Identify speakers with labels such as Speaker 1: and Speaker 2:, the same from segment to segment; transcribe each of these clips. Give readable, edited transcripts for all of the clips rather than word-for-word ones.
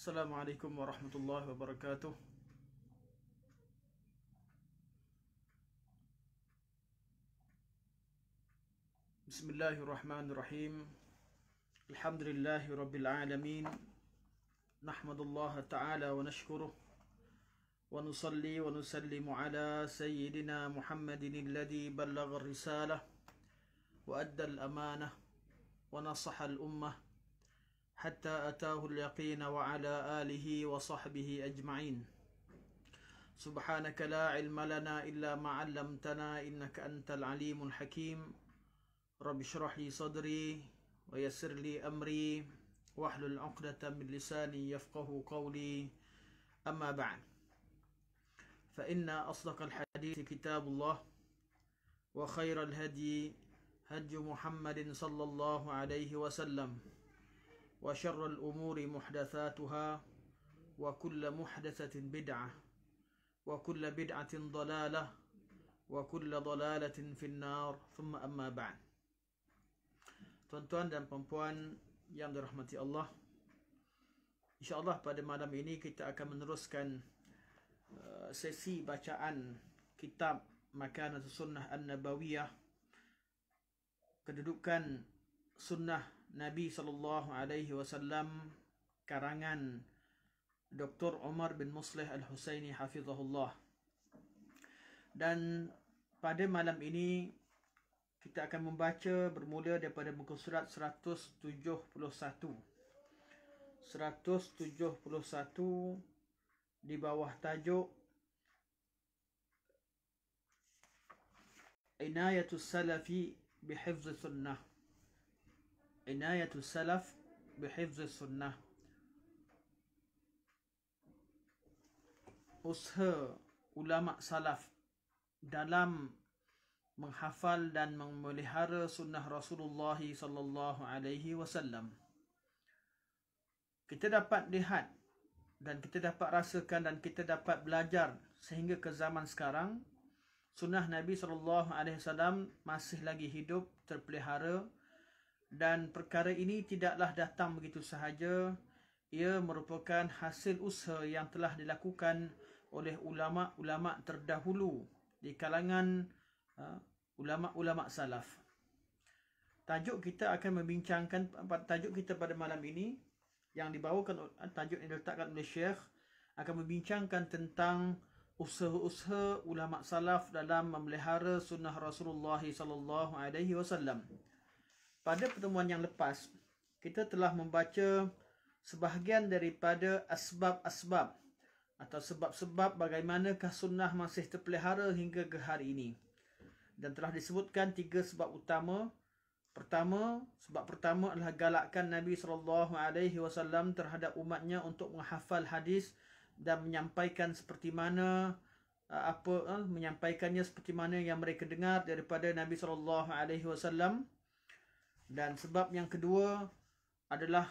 Speaker 1: Assalamualaikum warahmatullahi wabarakatuh. Bismillahirrahmanirrahim. Alhamdulillahi rabbil alamin. Nahmadullah ta'ala wa nashkuruh. Wa nusalli wa nusallimu ala sayyidina Muhammadin alladhi ballagha ar-risalah wa adda al-amanah wa nasaha al-ummah hatta atahu al-yaqin wa ala alihi wa sahbihi ajma'in. Subhanaka la ilma lana illa ma 'allamtana innaka antal alimul hakim. Rabbi shrah li sadri wa yassir li amri wahlul 'uqdatam min lisani yafqahu qawli. Amma ba'd. Fa inna asdaqal hadits kitabullah wa khairal hadi hadi Muhammadin sallallahu alaihi wasallam wa syarrul umuri muhdatsatuha wa kullu muhdatsatin bid'ah wa kullu bid'atin dhalalah wa kullu dhalalatin finnar. Thumma amma ba'd. Tuan-tuan dan puan-puan yang dirahmati Allah, InsyaAllah pada malam ini kita akan meneruskan sesi bacaan kitab Makanatus Sunnah An-Nabawiyah, kedudukan sunnah Nabi SAW, karangan Dr. Umar bin Muslih Al-Husaini hafizahullah. Dan pada malam ini kita akan membaca bermula daripada muka surat 171. 171 di bawah tajuk Inayatus Salafi bihifz sunnah. Inayatus Salaf bihifz sunnah. Usaha ulama salaf dalam menghafal dan memelihara sunnah Rasulullah sallallahu alaihi wasallam. Kita dapat lihat dan kita dapat rasakan dan kita dapat belajar sehingga ke zaman sekarang, sunnah Nabi sallallahu alaihi wasallam masih lagi hidup, terpelihara, dan perkara ini tidaklah datang begitu sahaja. Ia merupakan hasil usaha yang telah dilakukan oleh ulama-ulama terdahulu di kalangan ulama-ulama salaf. Tajuk kita akan membincangkan, tajuk kita pada malam ini yang dibawakan, tajuk yang diletakkan oleh Syekh, akan membincangkan tentang usaha-usaha ulama salaf dalam memelihara sunnah Rasulullah sallallahu alaihi wasallam. Pada pertemuan yang lepas, kita telah membaca sebahagian daripada asbab-asbab atau sebab-sebab bagaimanakah sunnah masih terpelihara hingga ke hari ini. Dan telah disebutkan 3 sebab utama. Sebab pertama adalah galakkan Nabi SAW terhadap umatnya untuk menghafal hadis dan menyampaikan seperti mana menyampaikannya seperti mana yang mereka dengar daripada Nabi SAW. Dan sebab yang kedua adalah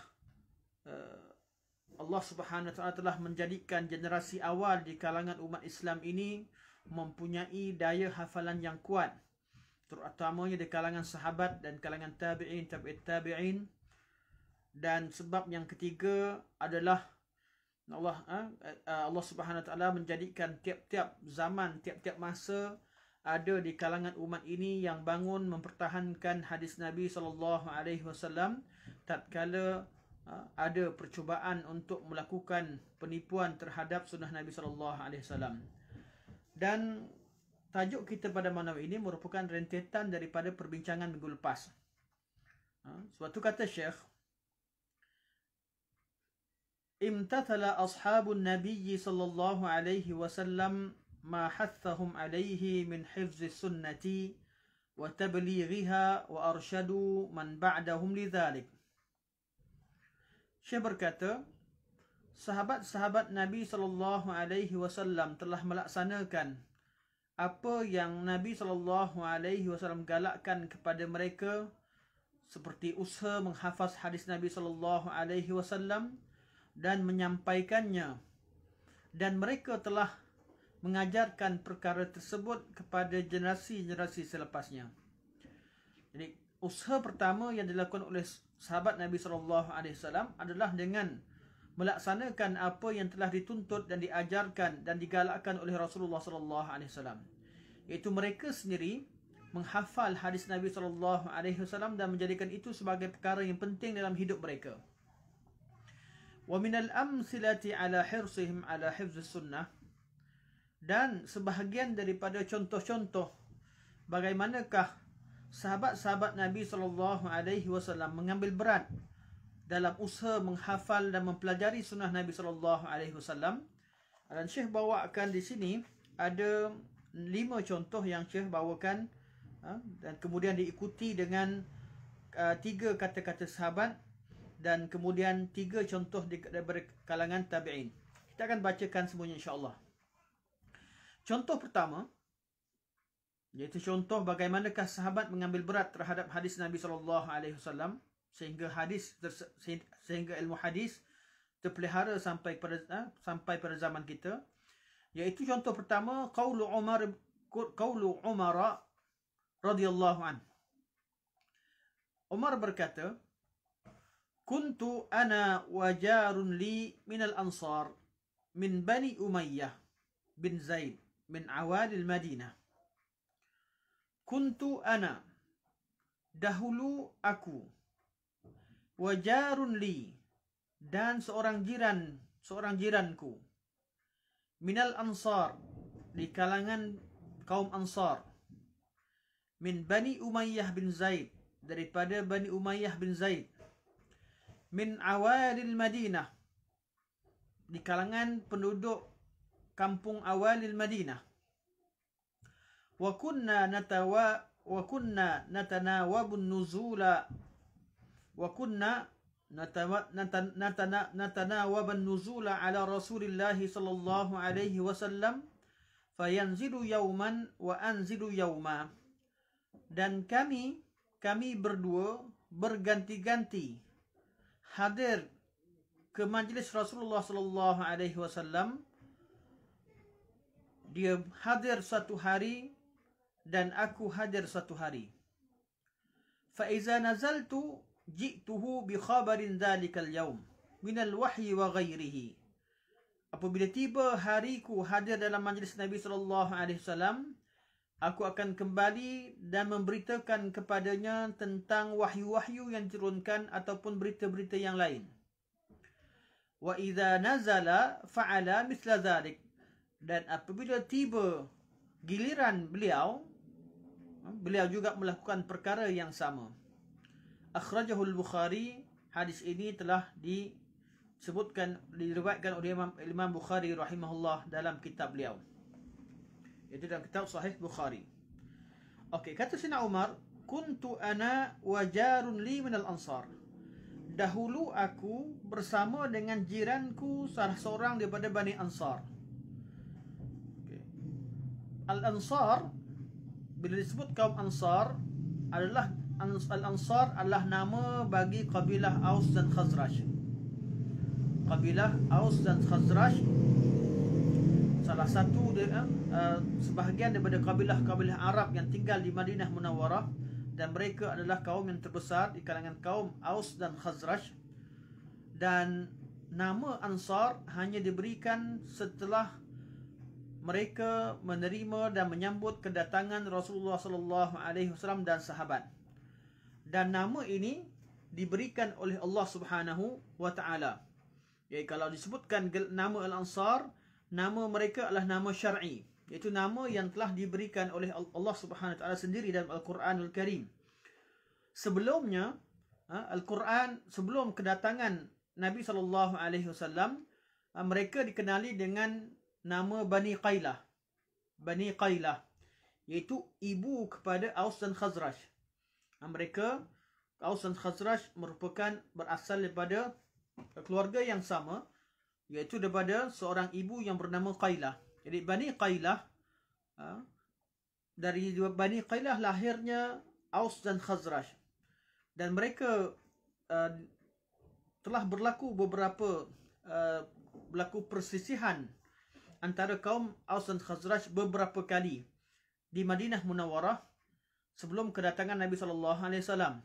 Speaker 1: Allah Subhanahu wa taala telah menjadikan generasi awal di kalangan umat Islam ini mempunyai daya hafalan yang kuat, terutamanya di kalangan sahabat dan kalangan tabi'in, tabi'it tabi'in. Dan sebab yang ketiga adalah Allah Subhanahu wa taala menjadikan tiap-tiap zaman, tiap-tiap masa ada di kalangan umat ini yang bangun mempertahankan hadis Nabi SAW tatkala ada percubaan untuk melakukan penipuan terhadap sunnah Nabi SAW. Dan tajuk kita pada malam ini merupakan rentetan daripada perbincangan minggu lepas. Suatu kata Syekh, imtathala ashabun Nabi sallallahu alaihi wasallam ma hathahum alaihi min hifzi sunnati wa tablighiha wa arshadu man ba'dahum lidhalik. Syekh berkata, sahabat-sahabat Nabi SAW telah melaksanakan apa yang Nabi SAW galakkan kepada mereka, seperti usaha menghafaz hadis Nabi SAW dan menyampaikannya. Dan mereka telah mengajarkan perkara tersebut kepada generasi-generasi selepasnya. Jadi usaha pertama yang dilakukan oleh sahabat Nabi SAW adalah dengan melaksanakan apa yang telah dituntut dan diajarkan dan digalakkan oleh Rasulullah sallallahu alaihi wasallam. Iaitu mereka sendiri menghafal hadis Nabi sallallahu alaihi wasallam dan menjadikan itu sebagai perkara yang penting dalam hidup mereka. Wa minal amsilati ala hirsihim ala hifz sunnah, dan sebahagian daripada contoh-contoh bagaimanakah sahabat-sahabat Nabi sallallahu alaihi wasallam mengambil berat dalam usaha menghafal dan mempelajari sunnah Nabi sallallahu alaihi wasallam. Dan Syekh bawakan di sini ada 5 contoh yang Syekh bawakan, dan kemudian diikuti dengan 3 kata-kata sahabat dan kemudian 3 contoh daripada kalangan tabi'in. Kita akan bacakan semuanya insya-Allah. Contoh pertama, iaitu contoh bagaimanakah sahabat mengambil berat terhadap hadis Nabi sallallahu alaihi wasallam sehingga ilmu hadis terpelihara sampai pada zaman kita. Iaitu contoh pertama, qaulu Umar radhiyallahu an. Umar berkata, kuntu ana wa jarun li minal ansar min Bani Umayyah bin Zaid min awalil Madinah. Kuntu ana, dahulu aku, wa jarun li, dan seorang jiranku, minal ansar, di kalangan kaum Ansar, min Bani Umayyah bin Zaid, daripada Bani Umayyah bin Zaid, min awalil Madinah, di kalangan penduduk kampung awalil Madinah. Wa kunna natanawabun nuzula natanawaban nuzula ala Rasulillah sallallahu alaihi wasallam fayanzilu yawman wa anzilu yawma. Dan kami berdua berganti-ganti hadir ke majlis Rasulullah sallallahu alaihi wasallam. Dia hadir satu hari dan aku hadir satu hari. Fa iza nazaltu ji'tuhu bi khabarin dzalikal yaum min al-wahyi wa ghairihi. Apabila tiba hariku hadir dalam majlis Nabi sallallahu alaihi wasallam, aku akan kembali dan memberitakan kepadanya tentang wahyu-wahyu yang diturunkan ataupun berita-berita yang lain. Wa idza nazala fa'ala mithla dzalik. Dan apabila tiba giliran beliau juga melakukan perkara yang sama. Akhrajahul Bukhari. Hadis ini telah diriwayatkan oleh Imam Bukhari rahimahullah dalam kitab beliau. Itu dalam kitab Sahih Bukhari. Okey, kata Sayyidina Umar, kuntu ana wa jarun li minal ansar. Dahulu aku bersama dengan jiranku salah seorang daripada Bani Ansar. Al-Ansar, bila disebut kaum Ansar, Al-Ansar adalah nama bagi kabilah Aus dan Khazraj. Kabilah Aus dan Khazraj salah satu sebahagian daripada kabilah-kabilah Arab yang tinggal di Madinah Munawwarah, dan mereka adalah kaum yang terbesar di kalangan kaum Aus dan Khazraj. Dan nama Ansar hanya diberikan setelah mereka menerima dan menyambut kedatangan Rasulullah sallallahu alaihi wasallam dan sahabat. Dan nama ini diberikan oleh Allah Subhanahu wa taala. Jadi kalau disebutkan nama Al-Ansar, nama mereka adalah nama syar'i, iaitu nama yang telah diberikan oleh Allah Subhanahu wa taala sendiri dalam Al-Quranul Karim. Sebelumnya, Al-Quran, sebelum kedatangan Nabi sallallahu alaihi wasallam, mereka dikenali dengan nama Bani Qailah. Bani Qailah, iaitu ibu kepada Aus dan Khazraj. Mereka, Aus dan Khazraj, merupakan berasal daripada keluarga yang sama, iaitu daripada seorang ibu yang bernama Qailah. Jadi Bani Qailah, dari Bani Qailah lahirnya Aus dan Khazraj. Dan mereka telah berlaku perselisihan antara kaum Aus dan Khazraj beberapa kali di Madinah Munawwarah sebelum kedatangan Nabi sallallahu alaihi wasallam.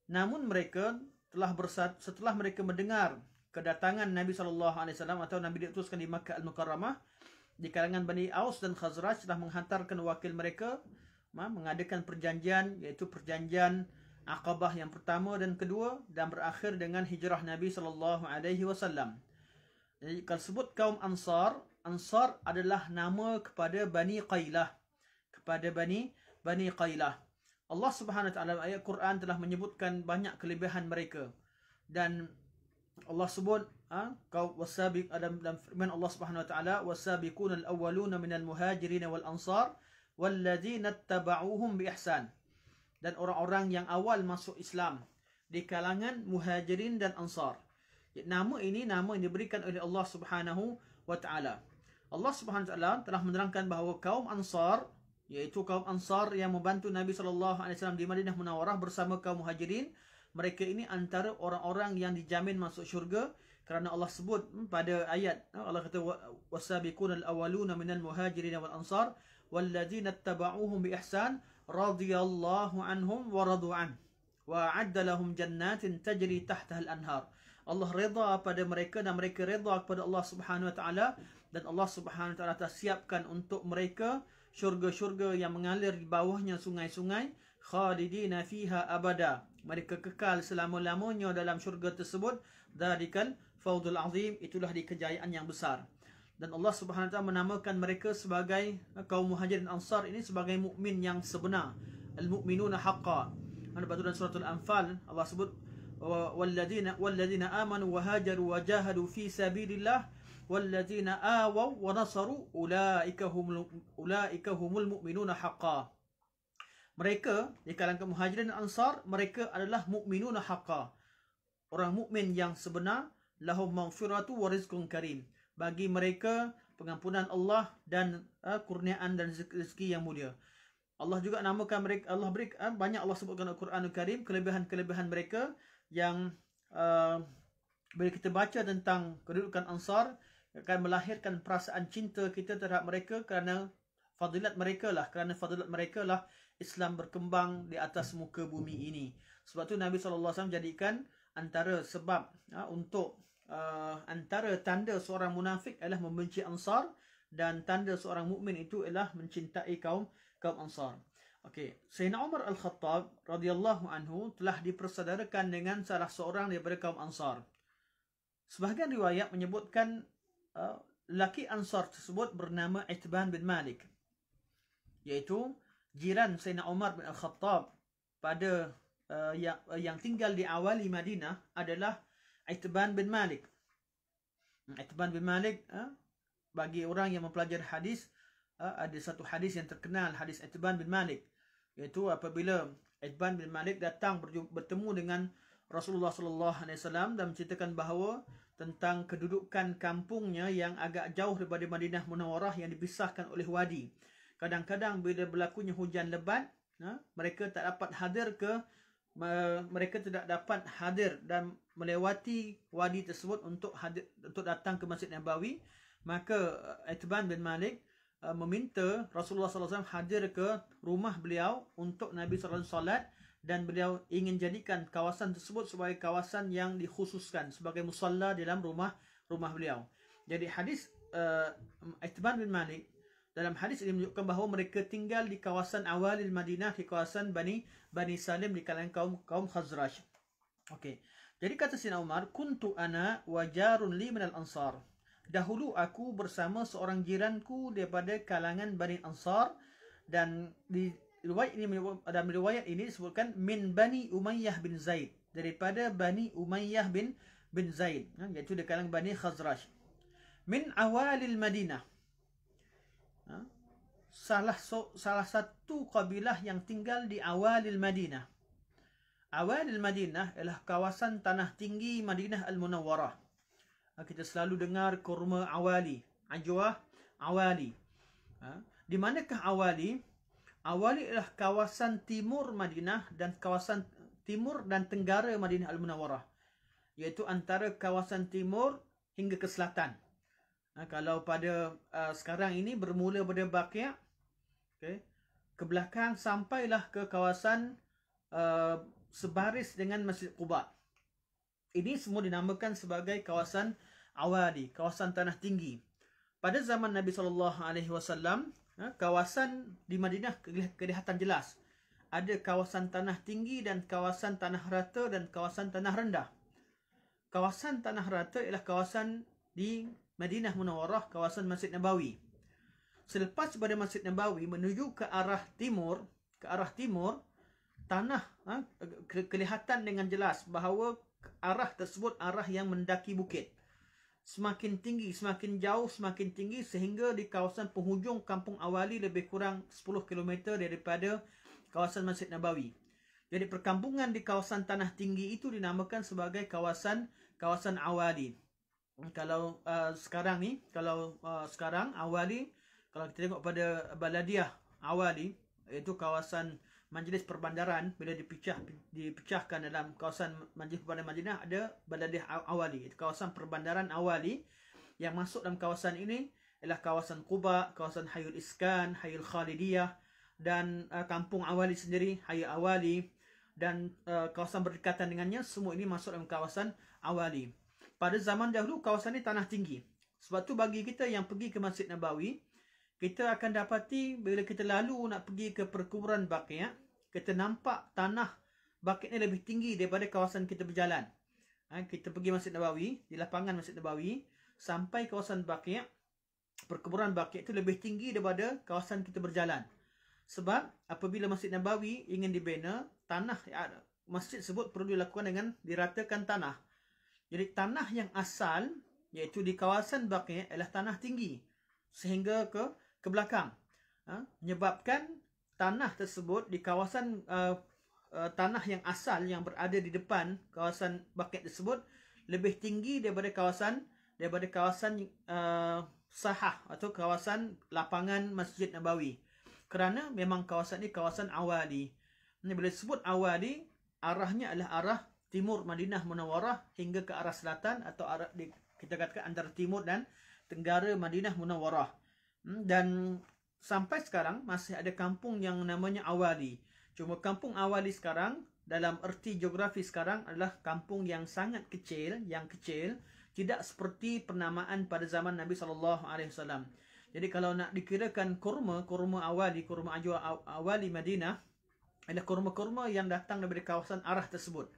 Speaker 1: Namun mereka telah bersatu setelah mereka mendengar kedatangan Nabi SAW atau Nabi diutuskan di Makkah Al-Mukarramah, di kalangan Bani Aus dan Khazraj telah menghantarkan wakil mereka mengadakan perjanjian, iaitu perjanjian Aqabah yang pertama dan kedua, dan berakhir dengan hijrah Nabi SAW. Jadi kalau sebut kaum Ansar, Ansar adalah nama kepada Bani Qailah, kepada Bani Qailah. Allah Subhanahu wa taala ayat Quran telah menyebutkan banyak kelebihan mereka, dan Allah sebut kaum wasabiq dalam firman Allah Subhanahu wa taala, wasabiqunal awwaluna minal muhajirin wal ansar walladzina ittaba'uuhum bi ihsan. Dan orang-orang yang awal masuk Islam di kalangan muhajirin dan ansar. Nama ini nama yang diberikan oleh Allah Subhanahu wa taala. Allah Subhanahu wa taala telah menerangkan bahawa kaum Ansar, iaitu kaum Ansar yang membantu Nabi SAW di Madinah Munawarah bersama kaum Muhajirin, mereka ini antara orang-orang yang dijamin masuk syurga, kerana Allah sebut pada ayat, Allah kata wasabiqunal awwaluna minal muhajirin wal ansar walladzina ittaba'uuhum bi ihsan radhiyallahu anhum wa radu an wa a'adda lahum jannatin tajri tahtaha al-anhar. Allah redha pada mereka dan mereka redha kepada Allah Subhanahu wa taala, dan Allah Subhanahu wa taala telah siapkan untuk mereka syurga-syurga yang mengalir di bawahnya sungai-sungai, khalidina fiha abada. Mereka kekal selama-lamanya dalam syurga tersebut. Dzalikal fawzul azim, itulah di kejayaan yang besar. Dan Allah Subhanahu wa taala menamakan mereka sebagai kaum Muhajirin Ansar ini sebagai mukmin yang sebenar, al-mu'minuna haqqan. Pada dalam surah Al-Anfal Allah sebut walladzina amanu wa hajaru wa jahadu fi sabilillah walladzina awaw wa nasaru ulaika humul mu'minuna haqqan. Mereka di kalangan Muhajirin dan Ansar, mereka adalah mukminuna haqqan, orang mukmin yang sebenar. Lahum maghfiratu wa rizqun karim, bagi mereka pengampunan Allah dan kurniaan dan rezeki yang mulia. Allah juga namakan mereka, Allah beri banyak, Allah sebutkan Al-Quranul Karim kelebihan-kelebihan mereka yang bila kita baca tentang kedudukan Ansar, akan melahirkan perasaan cinta kita terhadap mereka, kerana fadilat mereka lah Islam berkembang di atas muka bumi ini. Sebab tu Nabi SAW jadikan antara sebab untuk antara tanda seorang munafik adalah membenci Ansar, dan tanda seorang mukmin itu adalah mencintai kaum Ansar. Okey, Sayyidina Umar Al-Khattab radhiyallahu anhu telah dipersaudarakan dengan salah seorang daripada kaum Ansar. Sebahagian riwayat menyebutkan lelaki Ansar tersebut bernama Itban bin Malik, iaitu jiran Sayyidina Umar bin Al-Khattab pada yang tinggal di awali Madinah adalah Itban bin Malik. Itban bin Malik, bagi orang yang mempelajari hadis, ada satu hadis yang terkenal, hadis Itban bin Malik, iaitu apabila Itban bin Malik datang bertemu dengan Rasulullah SAW dan menceritakan bahawa tentang kedudukan kampungnya yang agak jauh daripada Madinah Munawarah yang dipisahkan oleh wadi. Kadang-kadang bila berlakunya hujan lebat, mereka tidak dapat hadir dan melewati wadi tersebut untuk datang ke Masjid Nabawi. Maka Itban bin Malik meminta Rasulullah SAW hadir ke rumah beliau untuk Nabi SAW salat, dan beliau ingin jadikan kawasan tersebut sebagai kawasan yang dikhususkan sebagai musalla dalam rumah beliau. Jadi hadis Itban bin Malik dalam hadis ini menunjukkan bahawa mereka tinggal di kawasan awalil Madinah, di kawasan Bani Salim, di kalangan kaum Khazraj. Okey. Jadi kata Sayyidina Umar, kuntu ana wa jarun li minal ansar. Dahulu aku bersama seorang jiranku daripada kalangan Bani Ansar, dan di riwayat ini, dalam riwayat ini disebutkan min Bani Umayyah bin Zaid, daripada Bani Umayyah bin Zaid, iaitu di kalangan Bani Khazraj. Min awalil Madinah, salah satu kabilah yang tinggal di awalil Madinah. Awalil Madinah ialah kawasan tanah tinggi Madinah Al-Munawwarah. Kita selalu dengar kurma awali, ajwah awali. Di manakah awali? Awali ialah kawasan timur Madinah dan kawasan timur dan tenggara Madinah Al-Munawwarah, iaitu antara kawasan timur hingga ke selatan. Kalau pada sekarang ini bermula pada Baqi', ke belakang sampailah ke kawasan sebaris dengan Masjid Quba. Ini semua dinamakan sebagai kawasan awali, kawasan tanah tinggi. Pada zaman Nabi SAW, kawasan di Madinah kelihatan jelas. Ada kawasan tanah tinggi dan kawasan tanah rata dan kawasan tanah rendah. Kawasan tanah rata ialah kawasan di Madinah Munawarah, kawasan Masjid Nabawi. Selepas pada Masjid Nabawi menuju ke arah timur, tanah kelihatan dengan jelas bahawa arah tersebut arah yang mendaki bukit. Semakin tinggi, semakin jauh, semakin tinggi, sehingga di kawasan penghujung Kampung Awali lebih kurang 10 km daripada kawasan Masjid Nabawi. Jadi perkampungan di kawasan tanah tinggi itu dinamakan sebagai kawasan awali. Kalau sekarang awali, kalau kita tengok pada Baladiah awali, iaitu kawasan Majlis Perbandaran, bila dipecahkan dalam kawasan Majlis Perbandaran Madinah, ada Baladiah awali, itu kawasan perbandaran awali. Yang masuk dalam kawasan ini ialah kawasan Quba, kawasan Hayul Iskan, Hayul Khalidiyah, dan kampung awali sendiri, Hayul Awali, dan kawasan berdekatan dengannya, semua ini masuk dalam kawasan awali. Pada zaman dahulu kawasan ini tanah tinggi. Sebab tu bagi kita yang pergi ke Masjid Nabawi, kita akan dapati bila kita lalu nak pergi ke perkuburan Baqi', kita nampak tanah Baqi' ni lebih tinggi daripada kawasan kita berjalan. Kita pergi Masjid Nabawi, di lapangan Masjid Nabawi, sampai kawasan Baqi', perkuburan Baqi' itu lebih tinggi daripada kawasan kita berjalan. Sebab apabila Masjid Nabawi ingin dibina, tanah masjid tersebut perlu dilakukan dengan diratakan tanah. Jadi tanah yang asal, iaitu di kawasan Baqi' ialah tanah tinggi sehingga ke belakang. Menyebabkan tanah tersebut di kawasan tanah yang asal yang berada di depan kawasan Baqi' tersebut lebih tinggi daripada kawasan sahah atau kawasan lapangan Masjid Nabawi. Kerana memang kawasan ini kawasan awali. Bila disebut awali, arahnya adalah arah timur Madinah Munawarah hingga ke arah selatan, atau arah kita katakan antara timur dan tenggara Madinah Munawarah. Dan sampai sekarang masih ada kampung yang namanya awali. Cuma kampung awali sekarang dalam erti geografi sekarang adalah kampung yang sangat kecil, tidak seperti pernamaan pada zaman Nabi SAW. Jadi kalau nak dikirakan kurma awali Madinah adalah kurma-kurma yang datang daripada kawasan arah tersebut.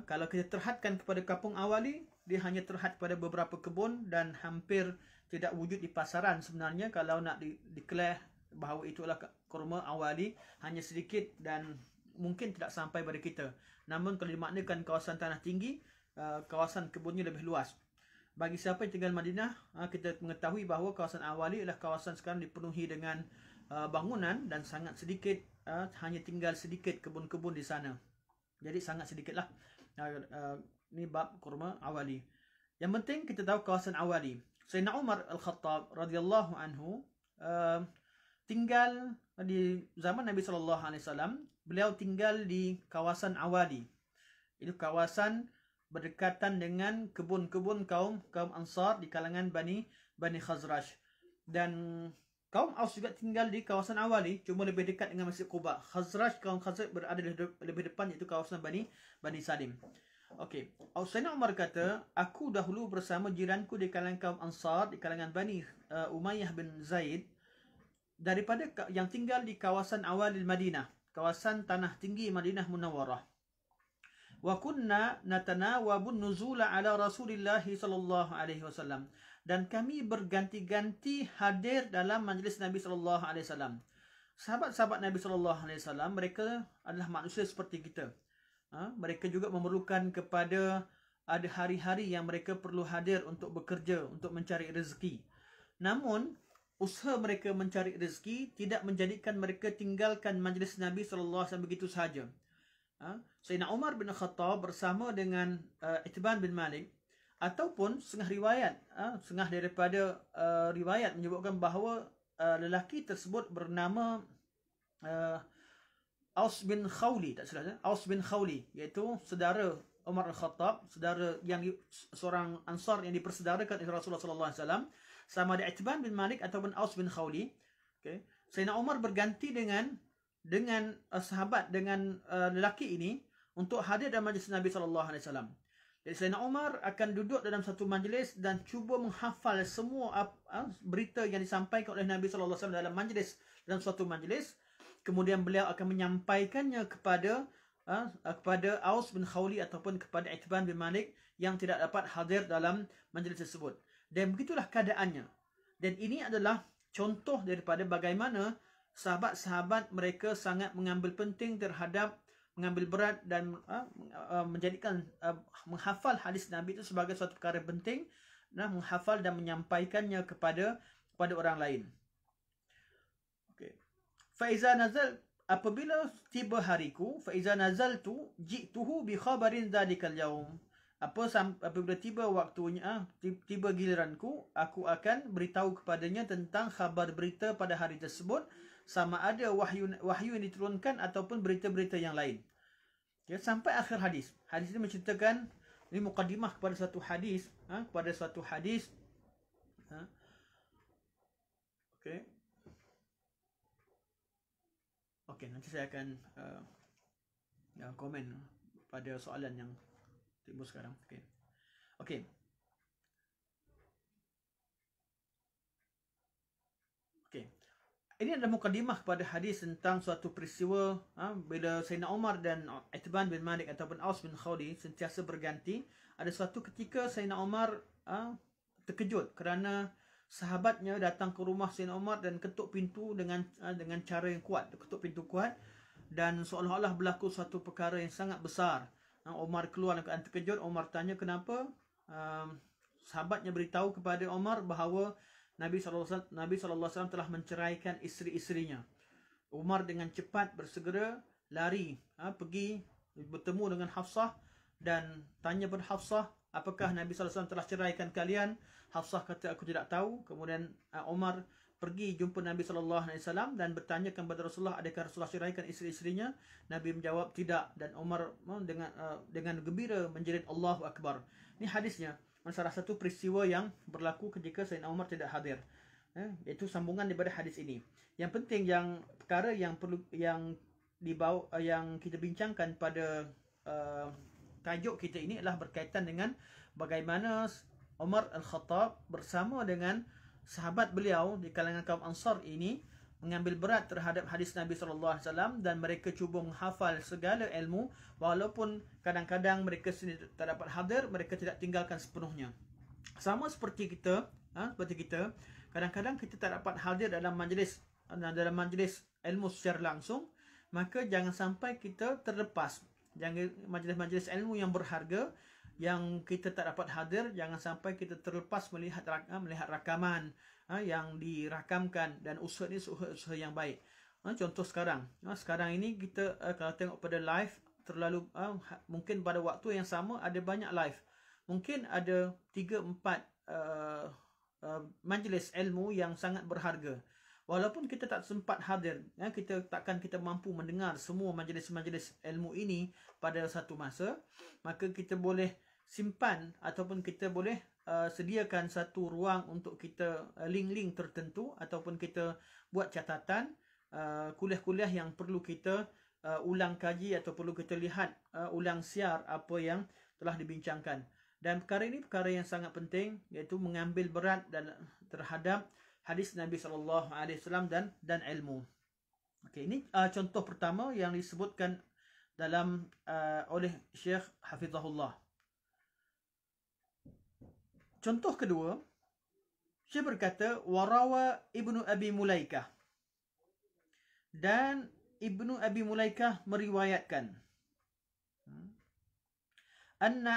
Speaker 1: Kalau kita terhadkan kepada kampung awali, dia hanya terhad pada beberapa kebun dan hampir tidak wujud di pasaran sebenarnya. Kalau nak declare bahawa itu adalah kurma awali, hanya sedikit dan mungkin tidak sampai pada kita. Namun kalau dimaknakan kawasan tanah tinggi, kawasan kebunnya lebih luas. Bagi siapa yang tinggal Madinah, kita mengetahui bahawa kawasan awali adalah kawasan sekarang dipenuhi dengan bangunan dan sangat sedikit, hanya tinggal sedikit kebun-kebun di sana. Jadi sangat sedikitlah. Ini bab kurma awali. Yang penting kita tahu kawasan awali. Sayyidina Umar Al-Khattab radhiyallahu anhu tinggal di zaman Nabi SAW. Beliau tinggal di kawasan awali. Itu kawasan berdekatan dengan kebun-kebun kaum Ansar di kalangan Bani Khazraj. Dan kaum Aus juga tinggal di kawasan awali, cuma lebih dekat dengan Masjid Quba. Kaum Khazraj berada lebih depan, iaitu kawasan Bani Salim. Okey, Sayyidina Umar kata, aku dahulu bersama jiranku di kalangan kaum Ansar, di kalangan Bani Umayyah bin Zaid, daripada yang tinggal di kawasan awali Madinah, kawasan tanah tinggi Madinah Munawarah. Wa kunna natanawabun nuzula ala Rasulillah sallallahu alaihi wasallam, dan kami berganti-ganti hadir dalam majlis Nabi sallallahu alaihi wasallam. Sahabat-sahabat Nabi sallallahu alaihi wasallam, mereka adalah manusia seperti kita. Mereka juga memerlukan kepada ada hari-hari yang mereka perlu hadir untuk bekerja, untuk mencari rezeki. Namun usaha mereka mencari rezeki tidak menjadikan mereka tinggalkan majlis Nabi sallallahu alaihi wasallam begitu sahaja. Sayyidina Umar bin Khattab bersama dengan Itban bin Malik, ataupun setengah daripada riwayat menyebutkan bahawa lelaki tersebut bernama Aus bin Khawli, Aus bin Khawli, iaitu saudara Umar Al-Khattab, saudara yang seorang Ansar yang dipersaudarakan oleh Rasulullah sallallahu alaihi wasallam, sama ada Itban bin Malik ataupun Aus bin Khawli. Okey, Sayyidina Umar berganti dengan sahabat, dengan lelaki ini untuk hadir dalam majlis Nabi SAW. Jadi Sayyidina Umar akan duduk dalam satu majlis dan cuba menghafal semua berita yang disampaikan oleh Nabi SAW dalam majlis, dalam suatu majlis. Kemudian beliau akan menyampaikannya kepada Aus bin Khawli ataupun kepada Itban bin Malik yang tidak dapat hadir dalam majlis tersebut. Dan begitulah keadaannya. Dan ini adalah contoh daripada bagaimana sahabat-sahabat mereka sangat mengambil penting terhadap mengambil berat dan menjadikan menghafal hadis Nabi itu sebagai suatu perkara penting, menghafal dan menyampaikannya kepada orang lain. Okey. Faiza nazal, apabila tiba hariku, faiza nazaltu ji'tuhu bi khabarin dzalikal yaum. Apabila tiba waktunya, tiba giliranku, aku akan beritahu kepadanya tentang khabar berita pada hari tersebut, sama ada wahyu yang diturunkan ataupun berita-berita yang lain. Ya, sampai akhir hadis. Hadis ini menceritakan, ini mukadimah kepada satu hadis, kepada suatu hadis. Okey. Okey, nanti saya akan komen pada soalan yang timbul sekarang. Okey. Okey. Okey. Ini adalah mukadimah kepada hadis tentang suatu peristiwa bila Sayyidina Umar dan Itban bin Malik ataupun Aus bin Khawli sentiasa berganti. Ada suatu ketika Sayyidina Umar terkejut kerana sahabatnya datang ke rumah Sayyidina Umar dan ketuk pintu dengan cara yang kuat, ketuk pintu kuat, dan seolah-olah berlaku suatu perkara yang sangat besar. Umar keluar dalam keadaan terkejut. Umar tanya kenapa. Sahabatnya beritahu kepada Umar bahawa Nabi SAW telah menceraikan isteri-isterinya. Umar dengan cepat bersegera lari, pergi bertemu dengan Hafsah dan tanya kepada Hafsah, apakah Nabi SAW telah ceraikan kalian? Hafsah kata, aku tidak tahu. Kemudian Umar pergi jumpa Nabi SAW dan bertanya kepada Rasulullah, adakah Rasulullah ceraikan isteri-isterinya? Nabi menjawab tidak, dan Umar dengan gembira menjerit Allahu Akbar. Ini hadisnya. Salah satu peristiwa yang berlaku ketika Sayyidina Umar tidak hadir. Itu sambungan daripada hadis ini. Yang penting, yang perkara yang perlu yang kita bincangkan pada tajuk kita ini adalah berkaitan dengan bagaimana Umar Al-Khattab bersama dengan sahabat beliau di kalangan kaum Ansar ini mengambil berat terhadap hadis Nabi SAW dan mereka cuba menghafal segala ilmu, walaupun kadang-kadang mereka sendiri tak dapat hadir, mereka tidak tinggalkan sepenuhnya. Sama seperti kita, kadang-kadang kita tak dapat hadir dalam majlis ilmu secara langsung, maka jangan sampai kita terlepas. Jangan majlis-majlis ilmu yang berharga yang kita tak dapat hadir, jangan sampai kita terlepas melihat rakaman yang dirakamkan, dan usaha ini usaha yang baik. Contoh sekarang ini kita kalau tengok pada live terlalu mungkin pada waktu yang sama ada banyak live. Mungkin ada 3-4 majlis ilmu yang sangat berharga. Walaupun kita tak sempat hadir, kita mampu mendengar semua majlis-majlis ilmu ini pada satu masa, maka kita boleh simpan ataupun kita boleh sediakan satu ruang untuk kita link-link tertentu, ataupun kita buat catatan kuliah-kuliah yang perlu kita ulang kaji atau perlu kita lihat ulang siar apa yang telah dibincangkan. Dan perkara ini perkara yang sangat penting, iaitu mengambil berat terhadap hadis Nabi SAW dan ilmu. Okey, ini contoh pertama yang disebutkan dalam oleh Syekh Hafizahullah. Contoh kedua, Syekh berkata, warawa Ibnu Abi Mulaikah, dan Ibnu Abi Mulaikah meriwayatkan anna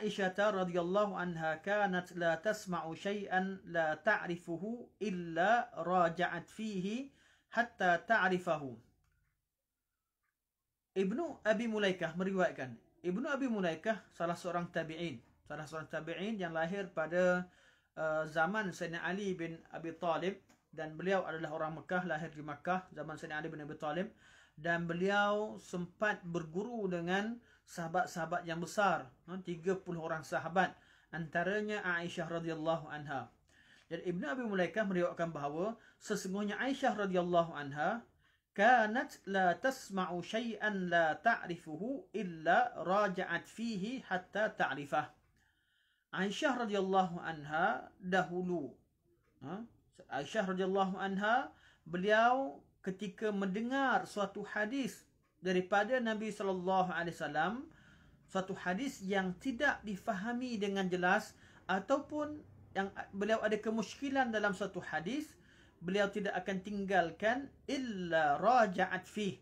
Speaker 1: Aisyah radhiyallahu anha kanat la tasma'u syai'an la ta'rifuhu illa raja'at fihi hatta ta'rifahu. Ibnu Abi Mulaikah meriwayatkan. Ibnu Abi Mulaikah salah seorang tabi'in yang lahir pada zaman Sayyidina Ali bin Abi Talib, dan beliau adalah orang Mekah, lahir di Mekah zaman Sayyidina Ali bin Abi Talib, dan beliau sempat berguru dengan sahabat-sahabat yang besar, 30 orang sahabat, antaranya Aisyah radhiyallahu anha. Dan Ibnu Abi Mulaikah meriwayatkan bahawa sesungguhnya Aisyah radhiyallahu anha kanat la tasma'u syai'an la ta'rifuhu illa raja'at fihi hatta ta'rifah. Aisyah radhiyallahu anha dahulu, Aisyah radhiyallahu anha, beliau ketika mendengar suatu hadis daripada Nabi sallallahu alaihi wasallam, suatu hadis yang tidak difahami dengan jelas ataupun yang beliau ada kemusykilan dalam suatu hadis, beliau tidak akan tinggalkan illa raja'at fih,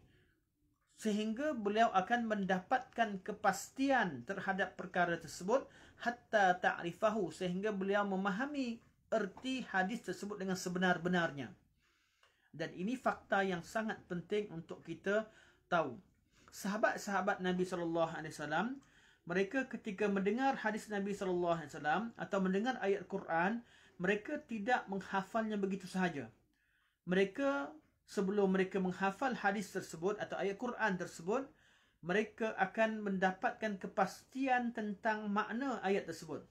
Speaker 1: sehingga beliau akan mendapatkan kepastian terhadap perkara tersebut, hatta ta'rifahu, sehingga beliau memahami erti hadis tersebut dengan sebenar-benarnya. Dan ini fakta yang sangat penting untuk kita tahu. Sahabat-sahabat Nabi SAW, mereka ketika mendengar hadis Nabi SAW atau mendengar ayat Quran, mereka tidak menghafalnya begitu sahaja. Mereka, sebelum mereka menghafal hadis tersebut atau ayat Quran tersebut, mereka akan mendapatkan kepastian tentang makna ayat tersebut.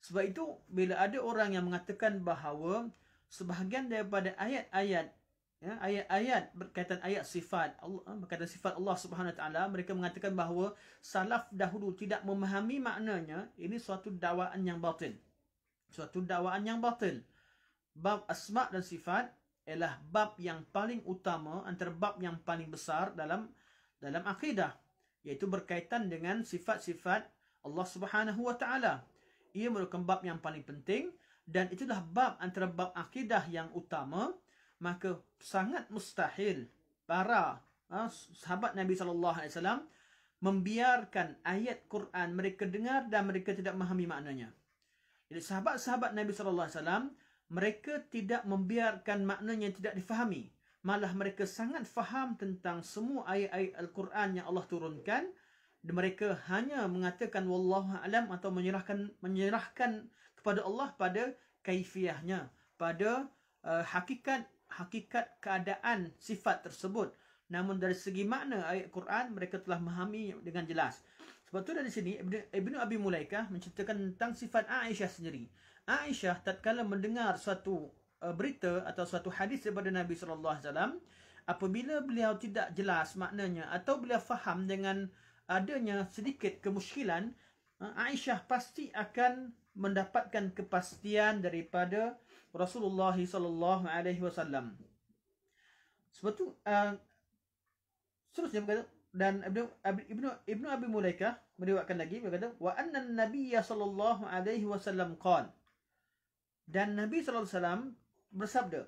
Speaker 1: Sebab itu, bila ada orang yang mengatakan bahawa sebahagian daripada ayat-ayat, ayat-ayat berkaitan ayat sifat Allah, berkaitan sifat Allah Subhanahu Wa Taala, mereka mengatakan bahawa salaf dahulu tidak memahami maknanya, ini suatu dakwaan yang batil. Suatu dakwaan yang batil. Bab asma dan sifat ialah bab yang paling utama, antara bab yang paling besar dalam akidah, iaitu berkaitan dengan sifat-sifat Allah Subhanahu Wa Taala. Ia merupakan bab yang paling penting dan itulah bab antara bab akidah yang utama. Maka sangat mustahil para sahabat Nabi SAW membiarkan ayat Quran mereka dengar dan mereka tidak memahami maknanya. Jadi sahabat-sahabat Nabi SAW, mereka tidak membiarkan maknanya tidak difahami. Malah mereka sangat faham tentang semua ayat-ayat Al-Quran yang Allah turunkan. Dan mereka hanya mengatakan wallahu alam atau menyerahkan kepada Allah pada kaifiahnya, pada hakikat keadaan sifat tersebut. Namun dari segi makna ayat Quran mereka telah memahami dengan jelas. Sebab tu dari sini Ibnu Abi Mulaikah menceritakan tentang sifat Aisyah sendiri. Aisyah tatkala mendengar suatu berita atau suatu hadis daripada Nabi sallallahu alaihi wasallam, apabila beliau tidak jelas maknanya atau beliau faham dengan adanya sedikit kemusykilan, Aisyah pasti akan mendapatkan kepastian daripada Rasulullah sallallahu alaihi wasallam. Sebab tu seterusnya berkata, dan Ibnu Abi Mulaikah meriwayatkan lagi berkata, wa anna an-nabiy sallallahu alaihi wasallam qala, dan Nabi sallallahu alaihi wasallam bersabda,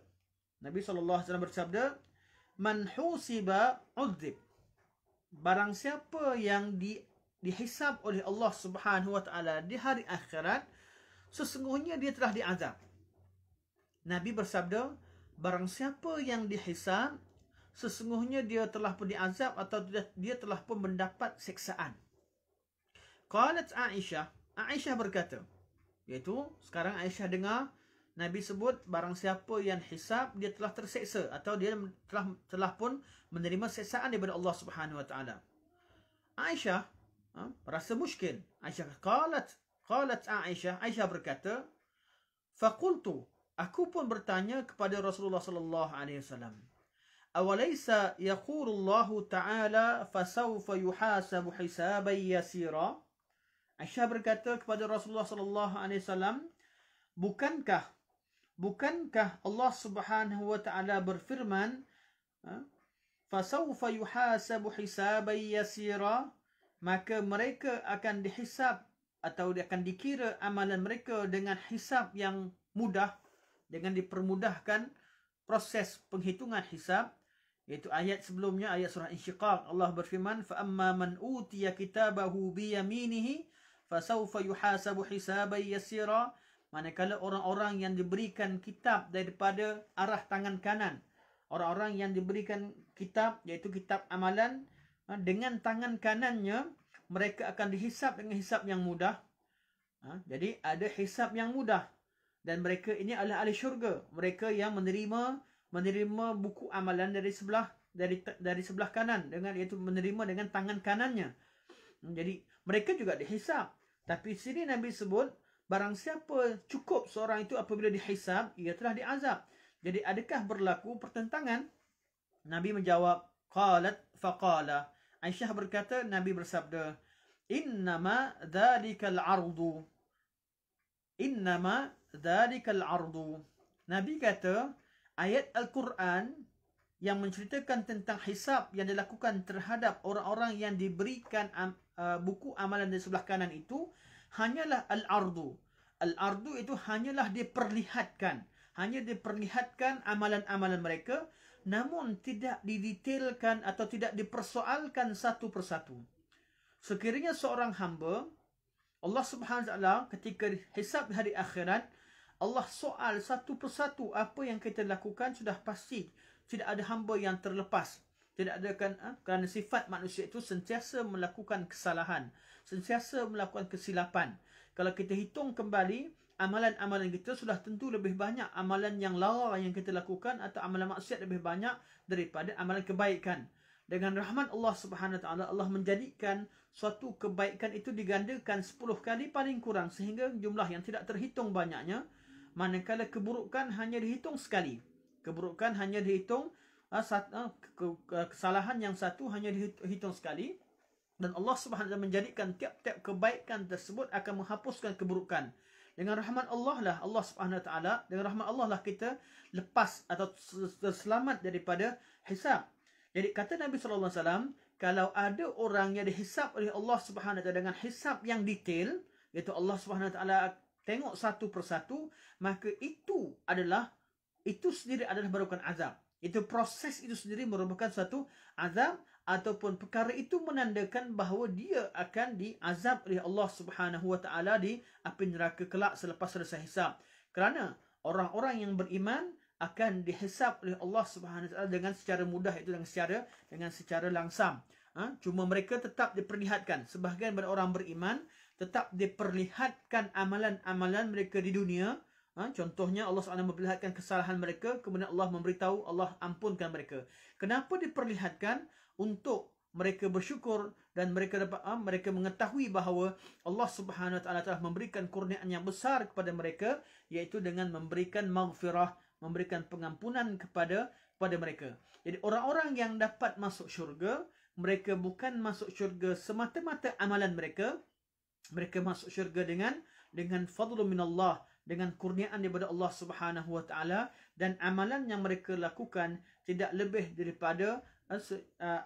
Speaker 1: Nabi sallallahu alaihi wasallam bersabda, man husiba udzib, barang siapa yang dihisab oleh Allah Subhanahu wa taala di hari akhirat, sesungguhnya dia telah diazab. Nabi bersabda, barang siapa yang dihisab, sesungguhnya dia telah pun diazab atau dia telah pun mendapat siksaan. Qalat Aisyah, Aisyah berkata, iaitu sekarang Aisyah dengar Nabi sebut barang siapa yang hisab dia telah terseksa atau dia telah pun menerima siksaan daripada Allah Subhanahu wa taala. Aisyah rasa muskil. Qalat Aisyah berkata, faqultu, aku pun bertanya kepada Rasulullah sallallahu alaihi wasallam, awalaysa yaqulu Allah Ta'ala fasawfa yuhasabu hisaban yasira? Aisyah berkata kepada Rasulullah sallallahu alaihi wasallam, bukankah Allah Subhanahu wa taala berfirman, fasawfa yuhasabu hisaban yasira, maka mereka akan dihisab atau akan dikira amalan mereka dengan hisab yang mudah, dengan dipermudahkan proses penghitungan hisab. Iaitu ayat sebelumnya, ayat surah Insyiqaq, Allah berfirman, fa amma man utiya kitabahu bi yaminihi fasawfa yuhasabu hisaban yasira, manakala orang-orang yang diberikan kitab daripada arah tangan kanan, orang-orang yang diberikan kitab iaitu kitab amalan dengan tangan kanannya, mereka akan dihisab dengan hisab yang mudah. Jadi ada hisab yang mudah, dan mereka ini adalah ahli syurga, mereka yang menerima buku amalan dari sebelah kanan, dengan iaitu menerima dengan tangan kanannya. Jadi mereka juga dihisab. Tapi sini Nabi sebut barang siapa cukup seorang itu apabila dihisab, ia telah diazab. Jadi adakah berlaku pertentangan Nabi menjawab, qalat faqala. Aisyah berkata, Nabi bersabda, innama dhalikal ardu. Innama dhalikal ardu. Nabi kata, ayat Al-Quran yang menceritakan tentang hisab yang dilakukan terhadap orang-orang yang diberikan buku amalan di sebelah kanan itu hanyalah al-ardu. Al-ardu itu hanyalah diperlihatkan. Hanya diperlihatkan amalan-amalan mereka, namun tidak didetailkan atau tidak dipersoalkan satu persatu. Sekiranya seorang hamba, Allah Subhanahu Wa Taala ketika hisab hari akhirat, Allah soal satu persatu apa yang kita lakukan, sudah pasti tidak ada hamba yang terlepas. Tidak ada kerana sifat manusia itu sentiasa melakukan kesalahan, sentiasa melakukan kesilapan. Kalau kita hitung kembali, amalan-amalan kita sudah tentu lebih banyak amalan yang lara yang kita lakukan atau amalan maksiat lebih banyak daripada amalan kebaikan. Dengan rahmat Allah Subhanahu Wa Taala, Allah menjadikan suatu kebaikan itu digandakan 10 kali paling kurang sehingga jumlah yang tidak terhitung banyaknya, manakala keburukan hanya dihitung sekali. Keburukan hanya dihitung, kesalahan yang satu hanya dihitung sekali, dan Allah Subhanahu Wa Taala menjadikan tiap-tiap kebaikan tersebut akan menghapuskan keburukan. Dengan rahmat Allah lah, Allah Subhanahu Wa Taala, dengan rahmat Allah lah kita lepas atau terselamat daripada hisab. Jadi kata Nabi sallallahu alaihi wasallam, kalau ada orang yang dihisab oleh Allah Subhanahu Wa Taala dengan hisab yang detail, iaitu Allah Subhanahu Wa Taala tengok satu persatu, maka itu sendiri adalah merupakan azab. Itu proses itu sendiri merupakan suatu azab, ataupun perkara itu menandakan bahawa dia akan diazab oleh Allah Subhanahu Wa Taala di api neraka kelak selepas selesai hisab. Kerana orang-orang yang beriman akan dihisab oleh Allah Subhanahu Wa Taala dengan secara mudah, itu dengan secara langsam. Cuma mereka tetap diperlihatkan. Sebahagian daripada orang beriman tetap diperlihatkan amalan-amalan mereka di dunia. Contohnya Allah SWT memperlihatkan kesalahan mereka, kemudian Allah memberitahu Allah ampunkan mereka. Kenapa diperlihatkan? Untuk mereka bersyukur dan mereka mengetahui bahawa Allah Subhanahu Wa Taala telah memberikan kurniaan yang besar kepada mereka, iaitu dengan memberikan maghfirah, memberikan pengampunan kepada mereka. Jadi orang-orang yang dapat masuk syurga, mereka bukan masuk syurga semata-mata amalan mereka. Mereka masuk syurga dengan fadlu minallah, dengan kurniaan daripada Allah Subhanahu Wa Taala, dan amalan yang mereka lakukan tidak lebih daripada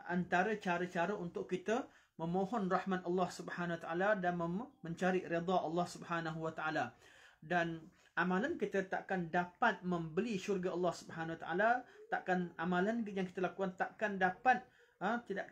Speaker 1: antara cara-cara untuk kita memohon rahmat Allah Subhanahu Wa Taala dan mencari redha Allah Subhanahu Wa Taala. Dan amalan kita takkan dapat membeli syurga Allah Subhanahu Wa Taala, amalan yang kita lakukan takkan dapat